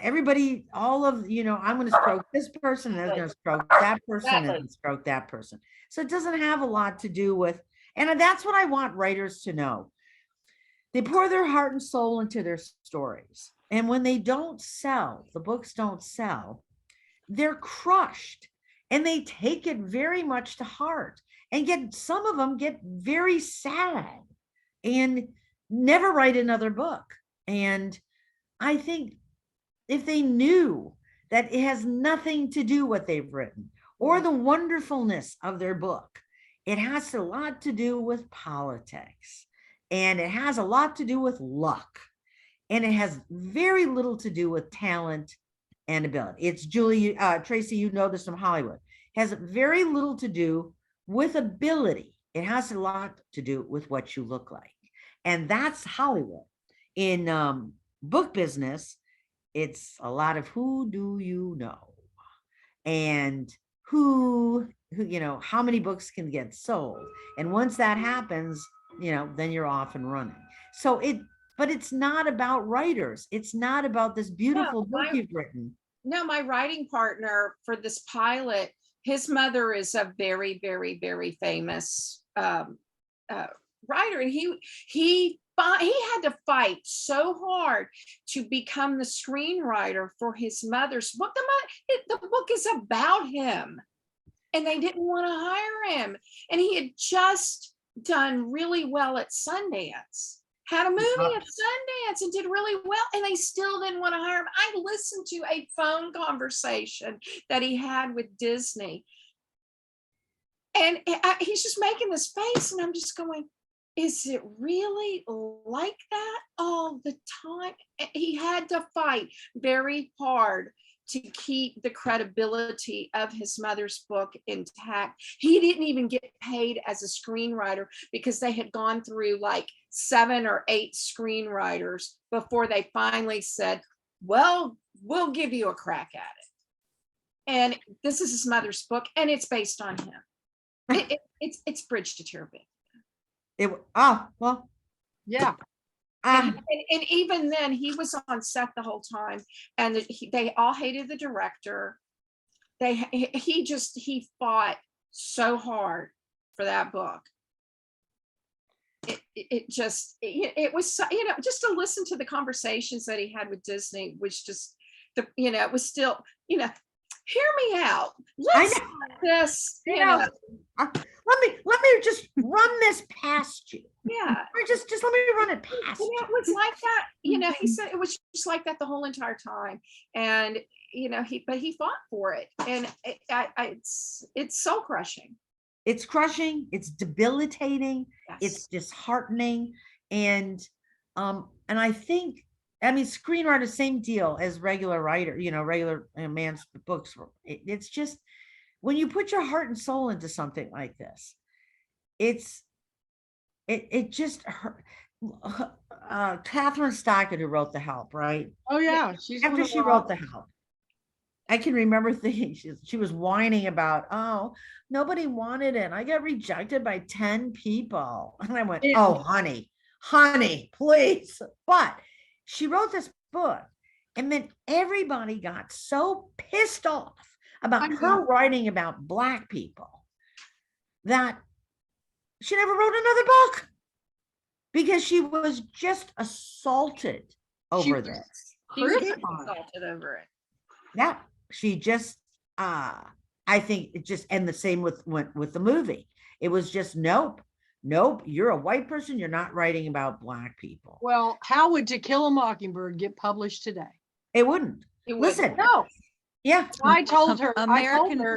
everybody, all of, I'm going to stroke this person, and I'm going to stroke that person, and stroke that person. So it doesn't have a lot to do with, and that's what I want writers to know. They pour their heart and soul into their stories. And when they don't sell, the books don't sell, they're crushed and they take it very much to heart, and some of them get very sad and never write another book. And I think if they knew that it has nothing to do what they've written or the wonderfulness of their book, it has a lot to do with politics, and it has a lot to do with luck, and it has very little to do with talent and ability. It's Julie, Tracy, you know this from Hollywood. It has very little to do with ability. It has a lot to do with what you look like. And that's Hollywood. In book business, it's a lot of who do you know, and who, you know, how many books can get sold. And once that happens, you know, then you're off and running. So but it's not about writers. It's not about this beautiful book you've written. No, my writing partner for this pilot, his mother is a very, very, very famous writer, and he had to fight so hard to become the screenwriter for his mother's book. The book is about him, and they didn't want to hire him. And he had just done really well at Sundance, had a movie at Sundance and did really well, and they still didn't want to hire him. I listened to a phone conversation that he had with Disney, and he's just making this face, and I'm just going, is it really like that all the time? He had to fight very hard to keep the credibility of his mother's book intact. He didn't even get paid as a screenwriter because they had gone through like 7 or 8 screenwriters before they finally said, well, we'll give you a crack at it. And this is his mother's book, and it's based on him. It's Bridge to Terabithia. Well, Yeah. And even then, he was on set the whole time, and they all hated the director. He fought so hard for that book. It was, you know, just to listen to the conversations that he had with Disney was just it was still, you know, hear me out. Let's do this, you know. Let me just run this past you. Yeah. Or just let me run it past you. It was like that, you know, he said it was just like that the whole entire time. And, you know, he fought for it. And it's soul crushing. It's crushing, it's debilitating, Yes. it's disheartening. And I think, I mean, screenwriter, same deal as regular writer, you know, regular man's books. It's just, when you put your heart and soul into something like this, it just hurt. Catherine Stockett, who wrote The Help, right? Oh yeah. After she wrote The Help, I can remember thinking she was whining about, oh, nobody wanted it. I got rejected by 10 people. And I went, oh, honey, please. But she wrote this book, and then everybody got so pissed off about her writing about Black people that she never wrote another book, because she was just assaulted over this. She was assaulted over it. Yeah, she just, I think it just, and the same with the movie. It was just, nope, you're a white person, you're not writing about Black people. Well, how would To Kill a Mockingbird get published today? It wouldn't. Listen, No. yeah. I told her.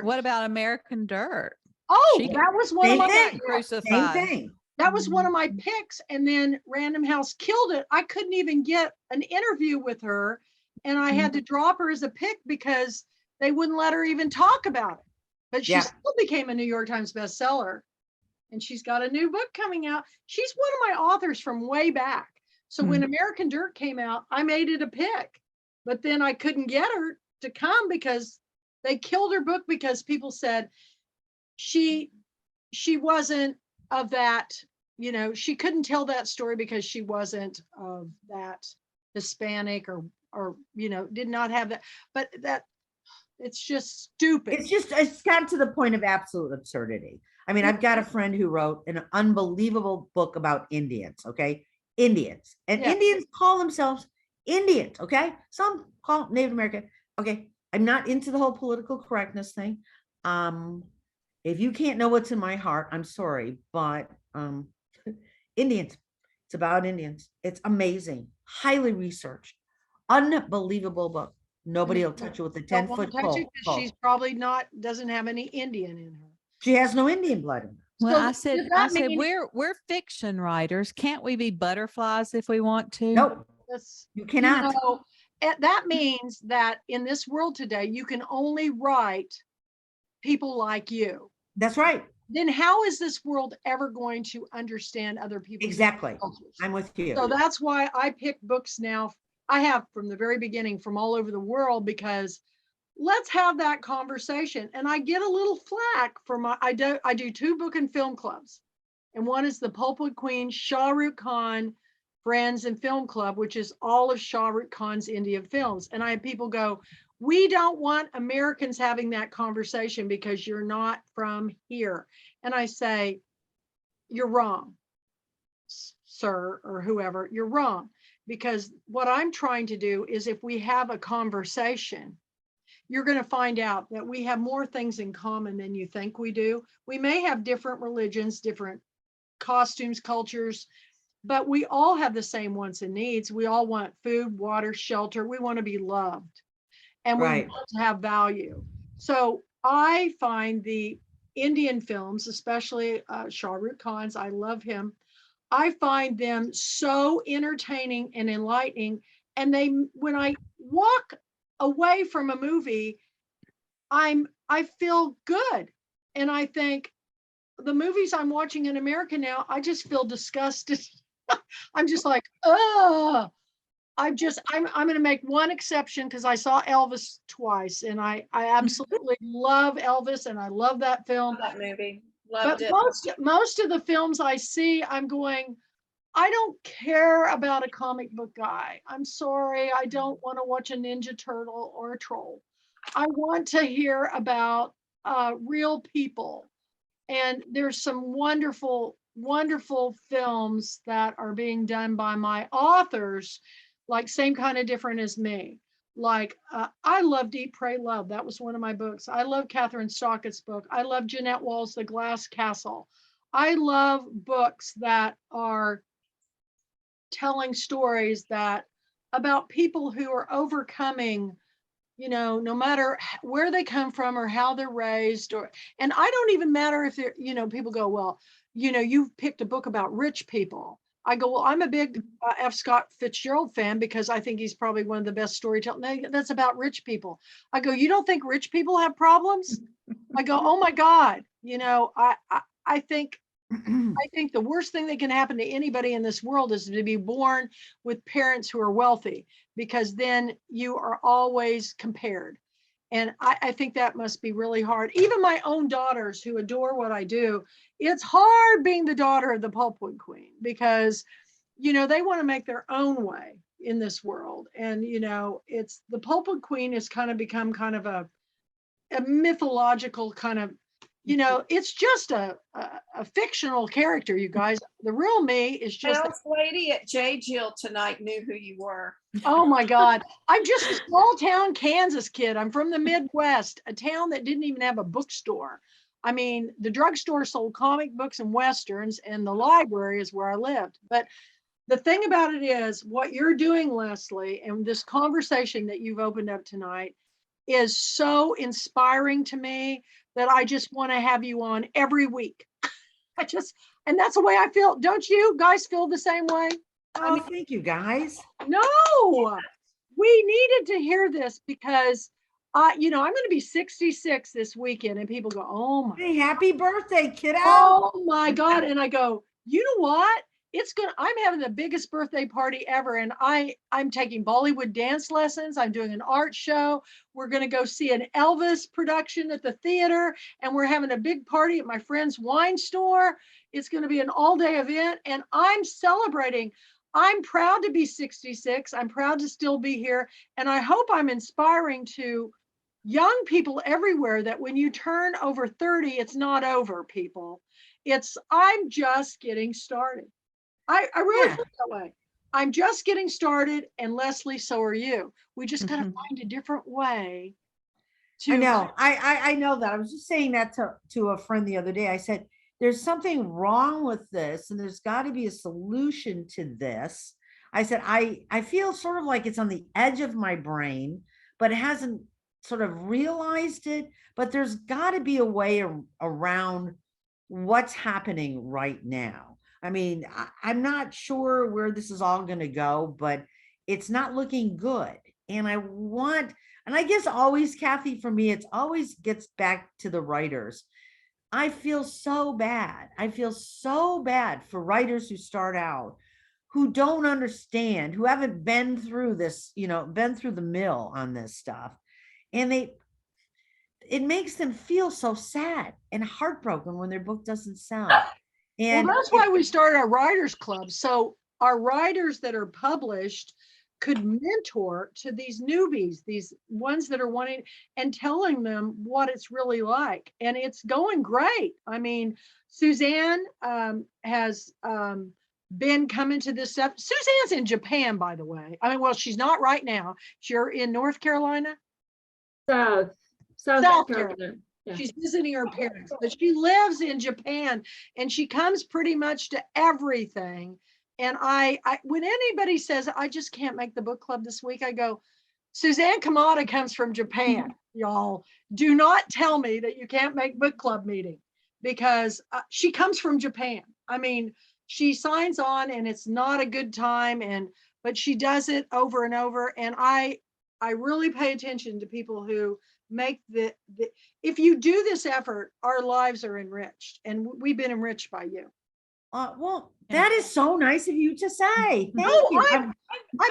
What about American Dirt? Oh, She that was one of my crucified. Same thing. That was one of my picks, and then Random House killed it. I couldn't even get an interview with her, and I had to drop her as a pick because they wouldn't let her even talk about it. But she still became a New York Times bestseller, and she's got a new book coming out. She's one of my authors from way back. So when American Dirt came out, I made it a pick, but then I couldn't get her to come because they killed her book because people said she wasn't of that, you know, she couldn't tell that story because she wasn't of that Hispanic or you know, did not have that. But that, it's just stupid. It's gotten to the point of absolute absurdity. I mean, I've got a friend who wrote an unbelievable book about Indians, okay? Indians. And Indians call themselves Indians, okay? Some call Native American. Okay, I'm not into the whole political correctness thing. If you can't know what's in my heart, I'm sorry, but Indians, it's about Indians. It's amazing, highly researched, Unbelievable book. Nobody will touch it with a Don't want 10-foot to touch it pole. because she's probably doesn't have any Indian in her. She has no Indian blood in her. Well, So I said, does that mean we're fiction writers. Can't we be butterflies if we want to? Nope, this, you cannot. that means that in this world today, you can only write people like you. That's right. Then how is this world ever going to understand other people's Exactly. cultures? I'm with you. So that's why I pick books now. I have from the very beginning from all over the world, because let's have that conversation. And I get a little flack for I do 2 book and film clubs. And one is the Pulpwood Queen Shah Rukh Khan Friends and Film Club, which is all of Shah Rukh Khan's India films. And I have people go, we don't want Americans having that conversation because you're not from here. And I say, you're wrong, sir, or whoever, you're wrong. Because what I'm trying to do is if we have a conversation, you're going to find out that we have more things in common than you think we do. We may have different religions, different costumes, cultures, but we all have the same wants and needs. We all want food, water, shelter. We want to be loved, and we Right. want to have value. So I find the Indian films, especially Shah Rukh Khan's, I love him. I find them so entertaining and enlightening. And when I walk away from a movie, I feel good. And I think the movies I'm watching in America now, I just feel disgusted. I'm just like, oh, I'm going to make one exception because I saw Elvis twice, and I absolutely love Elvis, and I love that film. That movie. But Loved it. most of the films I see, I'm going, I don't care about a comic book guy. I'm sorry. I don't want to watch a Ninja Turtle or a troll. I want to hear about real people. And there's some wonderful, wonderful films that are being done by my authors, like Same Kind of Different as Me. Like, I love Eat, Pray, Love. That was one of my books. I love Catherine Stockett's book. I love Jeanette Wall's The Glass Castle. I love books that are telling stories that about people who are overcoming, no matter where they come from or how they're raised, and I don't even matter if they're, people go, well, you've picked a book about rich people. I go, well, I'm a big F. Scott Fitzgerald fan because I think he's probably one of the best storytellers. That's about rich people. I go, you don't think rich people have problems? I go, oh my God. I think the worst thing that can happen to anybody in this world is to be born with parents who are wealthy, because then you are always compared. And I think that must be really hard. Even my own daughters who adore what I do, it's hard being the daughter of the Pulpwood Queen because, they want to make their own way in this world. And, it's the Pulpwood Queen has kind of become kind of a mythological kind of, it's just a fictional character, you guys. The real me is just Sales lady at J. Jill tonight knew who you were. Oh my God. I'm just a small town Kansas kid. I'm from the Midwest, a town that didn't even have a bookstore. I mean, the drugstore sold comic books and Westerns, and the library is where I lived. But the thing about it is what you're doing, Lesley, and this conversation that you've opened up tonight is so inspiring to me that I just want to have you on every week. And that's the way I feel. Don't you guys feel the same way? Oh, thank you guys. No, we needed to hear this because, I'm going to be 66 this weekend, and people go, oh my, Hey, happy birthday, kiddo. oh my God. And I go, you know what? I'm having the biggest birthday party ever. And I'm taking Bollywood dance lessons. I'm doing an art show. We're going to go see an Elvis production at the theater. And we're having a big party at my friend's wine store. It's going to be an all-day event. And I'm celebrating. I'm proud to be 66. I'm proud to still be here. And I hope I'm inspiring to young people everywhere that when you turn over 30, it's not over, people. I'm just getting started. I really feel that way. I'm just getting started, and Lesley, so are you. We just got to find a different way to. I know. I know that. I was just saying that to a friend the other day. I said, there's something wrong with this, and there's got to be a solution to this. I said, I feel sort of like it's on the edge of my brain, but it hasn't sort of realized it. But there's got to be a way around what's happening right now. I mean, I'm not sure where this is all going to go, but it's not looking good. And I guess always, Kathy, for me, it's always gets back to the writers. I feel so bad. I feel so bad for writers who start out, who don't understand, who haven't been through this, been through the mill on this stuff. And it makes them feel so sad and heartbroken when their book doesn't sell. And well, that's why we started our writers club. So our writers that are published could mentor to these newbies, these ones that are wanting, and telling them what it's really like. And it's going great. I mean, Suzanne has been coming to this stuff. Suzanne's in Japan, by the way. I mean, well, she's not right now. You're in North Carolina? South Carolina. Yeah. She's visiting her parents, but she lives in Japan, and she comes pretty much to everything. And I when anybody says, I just can't make the book club this week, I go, Suzanne Kamada comes from Japan. Y'all, do not tell me that you can't make book club meeting, because she comes from Japan. I mean, she signs on and it's not a good time, but she does it over and over. And I really pay attention to people who make if you do this effort, our lives are enriched, and we've been enriched by you. Well, that is so nice of you to say. Thank No, you. I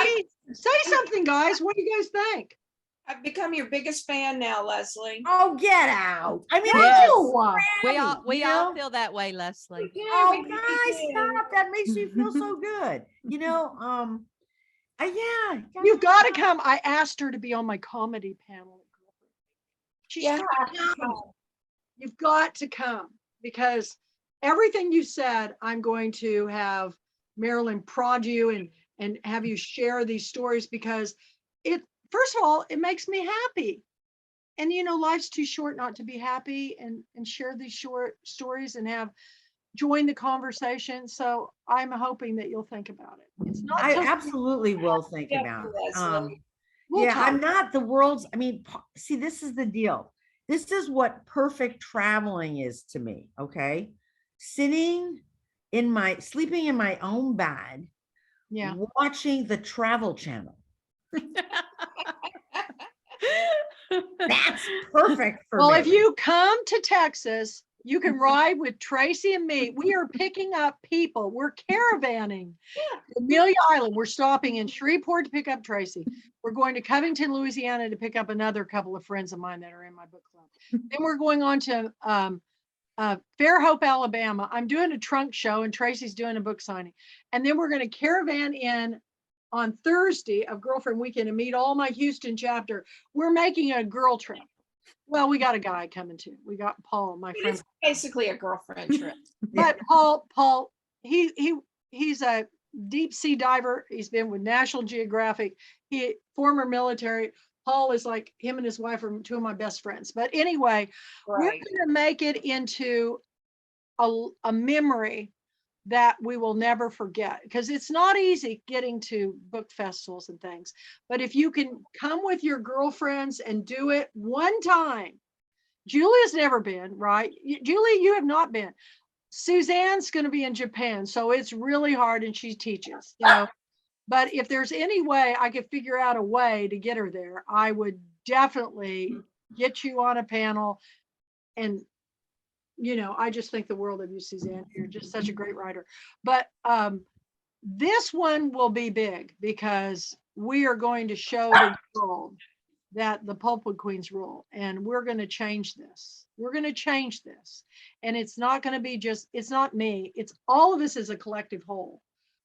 mean, say something, guys. What do you guys think? I've become your biggest fan now, Lesley. Oh, get out. I mean, Yes. We you all know? feel that way, Lesley. Oh, guys, stop. That makes me feel so good. Yeah. You've got to come. I asked her to be on my comedy panel. She's Yeah. got to come. You've got to come, because everything you said, I'm going to have Marilyn prod you and have you share these stories, because first of all, it makes me happy. And life's too short not to be happy and share these short stories and join the conversation. So I'm hoping that you'll think about it. It's not I absolutely will think about it. We'll talk. I'm not the world's, see, this is the deal. This is what perfect traveling is to me. Okay. Sleeping in my own bed, Yeah. watching the Travel Channel. That's perfect for me. Well, if you come to Texas, you can ride with Tracy and me. We are picking up people. We're caravanning. Amelia Island. We're stopping in Shreveport to pick up Tracy. We're going to Covington, Louisiana to pick up another couple of friends of mine that are in my book club. Then we're going on to Fairhope, Alabama. I'm doing a trunk show and Tracy's doing a book signing. And then we're going to caravan in on Thursday of Girlfriend Weekend and meet all my Houston chapter. We're making a girl trip. Well, we got a guy coming too. We got Paul, my friend. It's basically a girlfriend trip. But Paul, he's a deep sea diver. He's been with National Geographic. He former military. Paul is like, him and his wife are two of my best friends. But anyway, we're going to make it into a memory that we will never forget, because it's not easy getting to book festivals and things. But if you can come with your girlfriends and do it one time. Julia's never been, right? Julie, you have not been. Suzanne's going to be in Japan, so it's really hard, and she teaches. But if there's any way I could figure out a way to get her there, I would definitely get you on a panel. And I just think the world of you, Suzanne. You're just such a great writer. But this one will be big, because we are going to show the world that the Pulpwood Queens rule, and we're going to change this. We're going to change this. And it's not going to be it's not me. It's all of us as a collective whole.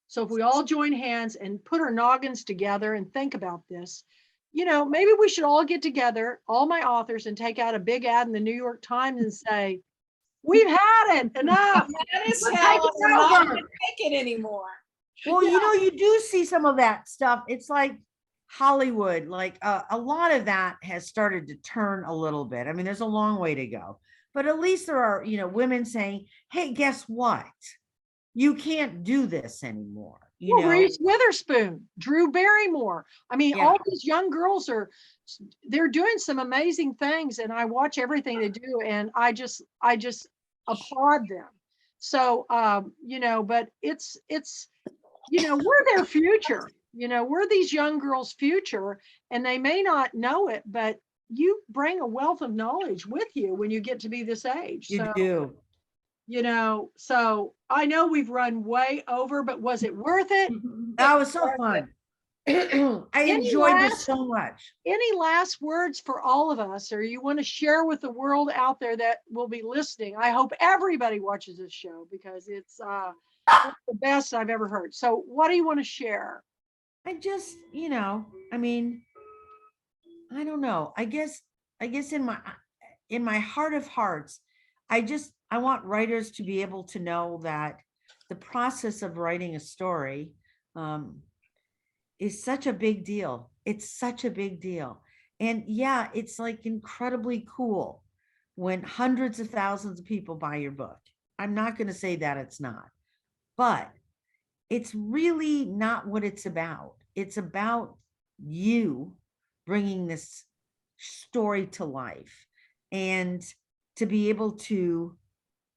So if we all join hands and put our noggins together and think about this, maybe we should all get together, all my authors, and take out a big ad in the New York Times and say, we've had it enough. That is Let's how take it I'm not over. gonna take it anymore. Well, you do see some of that stuff. It's like Hollywood, like a lot of that has started to turn a little bit. I mean, there's a long way to go, but at least there are, women saying, hey, guess what? You can't do this anymore. you Well, know, Reese Witherspoon, Drew Barrymore. I mean, Yeah. all these young girls they're doing some amazing things, and I watch everything they do, and I just applaud them. So, but it's, we're their future. We're these young girls' future, and they may not know it, but you bring a wealth of knowledge with you when you get to be this age. you So, do. so I know we've run way over, but was it worth it? That was so fun. I enjoyed this last- so much. Any last words for all of us, or you want to share with the world out there that will be listening? I hope everybody watches this show because it's the best I've ever heard. So what do you want to share? I just, I mean, I don't know. I guess in my heart of hearts, I want writers to be able to know that the process of writing a story is such a big deal. It's such a big deal. And yeah, it's like incredibly cool when hundreds of thousands of people buy your book. I'm not going to say that it's not, but it's really not what it's about. It's about you bringing this story to life, and to be able to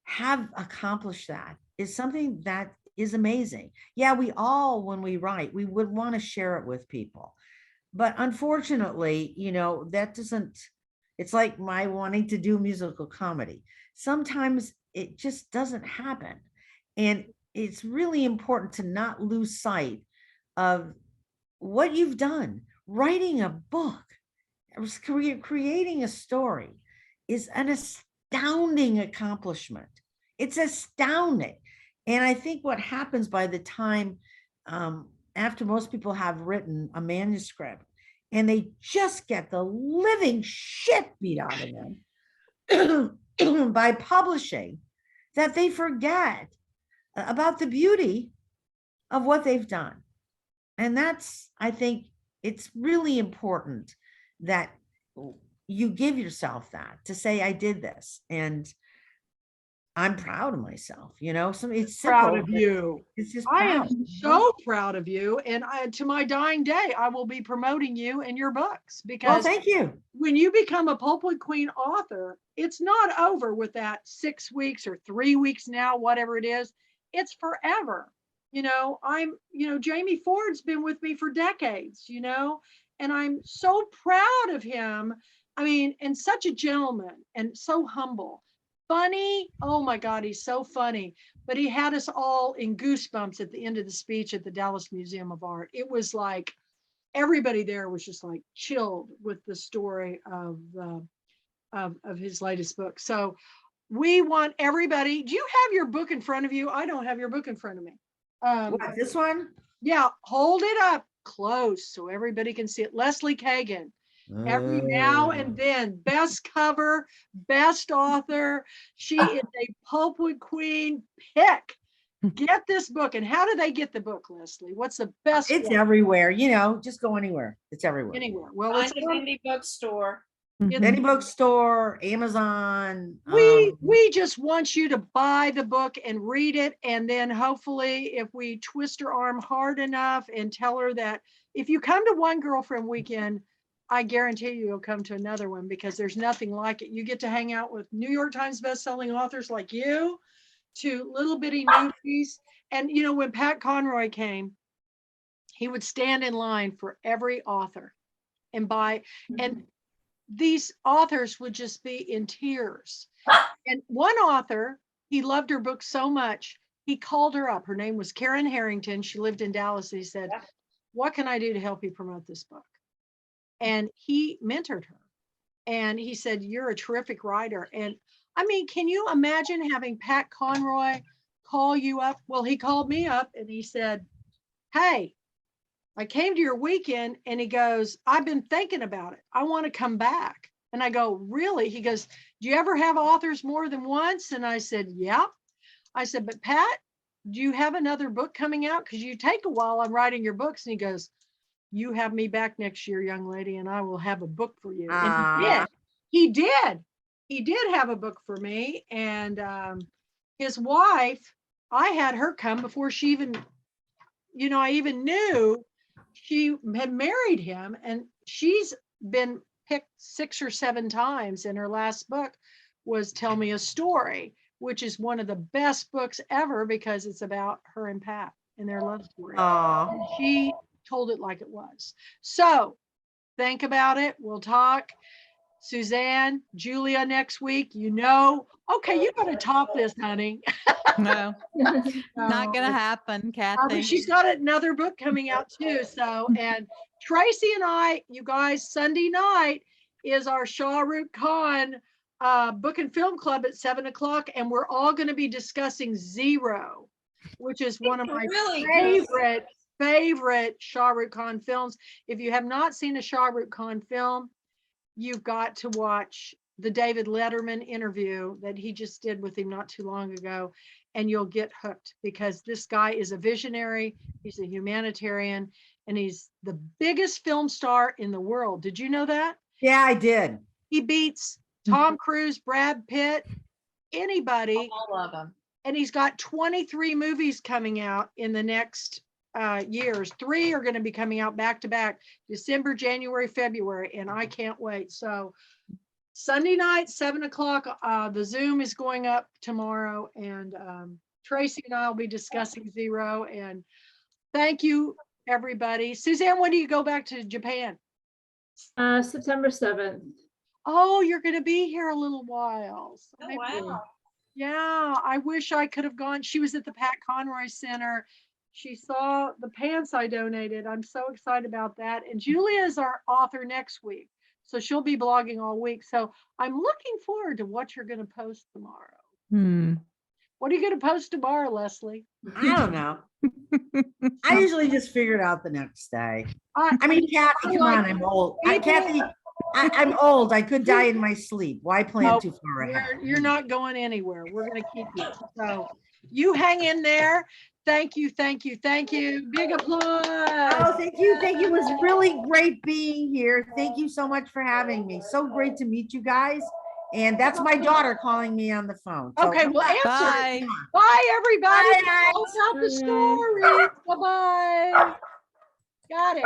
have accomplished that is something that is amazing. Yeah, we all, when we write, we would want to share it with people. But unfortunately, that doesn't, it's like my wanting to do musical comedy. Sometimes it just doesn't happen. And it's really important to not lose sight of what you've done. Writing a book, creating a story is an astounding accomplishment. It's astounding. And I think what happens by the time, after most people have written a manuscript and they just get the living shit beat out of them by publishing, that they forget about the beauty of what they've done. And that's, I think it's really important that you give yourself that, to say, I did this and I'm proud of myself, so it's simple, Proud of you. it's just I proud. am so proud of you. And to my dying day, I will be promoting you and your books, Well, because thank you. when you become a Pulpwood Queen author, it's not over with that 6 weeks or 3 weeks now, whatever it is. It's forever. Jamie Ford's been with me for decades, and I'm so proud of him. I mean, and such a gentleman and so humble. Funny. Oh my God, he's so funny. But he had us all in goosebumps at the end of the speech at the Dallas Museum of Art. It was like everybody there was just like chilled with the story of his latest book. So we want everybody. Do you have your book in front of you? I don't have your book in front of me. What, this one? Yeah, hold it up close so everybody can see it. Lesley Kagen. Every now and then, best cover, best author. She is a Pulpwood Queen pick. Get this book. And how do they get the book, Lesley? What's the best It's way? everywhere, just go anywhere. It's everywhere. Anywhere. Well, Find it's an indie bookstore. Any bookstore, Amazon. we just want you to buy the book and read it, and then hopefully if we twist her arm hard enough and tell her that if you come to one girlfriend weekend, I guarantee you'll come to another one, because there's nothing like it. You get to hang out with New York Times best-selling authors like you, to little bitty newbies. And when Pat Conroy came, he would stand in line for every author and buy, and these authors would just be in tears. And one author, he loved her book so much, he called her up. Her name was Karen Harrington. She lived in Dallas. And he said, what can I do to help you promote this book? And he mentored her. And he said, you're a terrific writer. And I mean, can you imagine having Pat Conroy call you up? Well, he called me up and he said, hey, I came to your weekend, and he goes, I've been thinking about it. I want to come back. And I go, really? He goes, do you ever have authors more than once? And I said, yeah. I said, but Pat, do you have another book coming out? Because you take a while on writing your books. And he goes, you have me back next year, young lady, and I will have a book for you. And he did. He did. He did have a book for me. And his wife, I had her come before she even you know, I even knew she had married him, and she's been picked 6 or 7 times, and her last book was Tell Me a Story, which is one of the best books ever because it's about her and Pat and their love story. And she told it like it was. So think about it. We'll talk. Suzanne, Julia next week, you know. Okay, you got to top this, honey. No, not gonna No. happen, But Kathy. she's got another book coming out too. So, and Tracy and I, you guys, Sunday night is our Shah Rukh Khan book and film club at 7 o'clock. And we're all going to be discussing Zero, which is one of my Really good. favorite Shah Rukh Khan films. If you have not seen a Shah Rukh Khan film, you've got to watch the David Letterman interview that he just did with him not too long ago, and you'll get hooked because this guy is a visionary, he's a humanitarian, and he's the biggest film star in the world. Did you know that? Yeah, I did. He beats Tom Cruise, Brad Pitt, anybody, All of them. and he's got 23 movies coming out in the next years. 3 are going to be coming out back to back, December, January, February, and I can't wait. So Sunday night, 7 o'clock, the Zoom is going up tomorrow, and Tracy and I will be discussing Zero. And thank you, everybody. Suzanne, when do you go back to Japan? September 7th. Oh, you're going to be here a little while. So Oh, maybe- wow. Yeah, I wish I could have gone. She was at the Pat Conroy Center. She saw the pants I donated. I'm so excited about that. And Julia is our author next week, so she'll be blogging all week. So I'm looking forward to what you're going to post tomorrow. Hmm. What are you going to post tomorrow, Lesley? I don't know. I usually just figure it out the next day. I mean, Kathy, come on, I'm old. Kathy, I'm old. I could die in my sleep. Why plan No, too far ahead? you're not going anywhere. We're going to keep you. So you hang in there. Thank you, thank you, thank you. Big applause. Oh, thank you. Thank you. It was really great being here. Thank you so much for having me. So great to meet you guys. And that's my daughter calling me on the phone. So Okay, well, answer. Bye. Bye, everybody. Bye. All about the Bye. story. Bye-bye. Got it.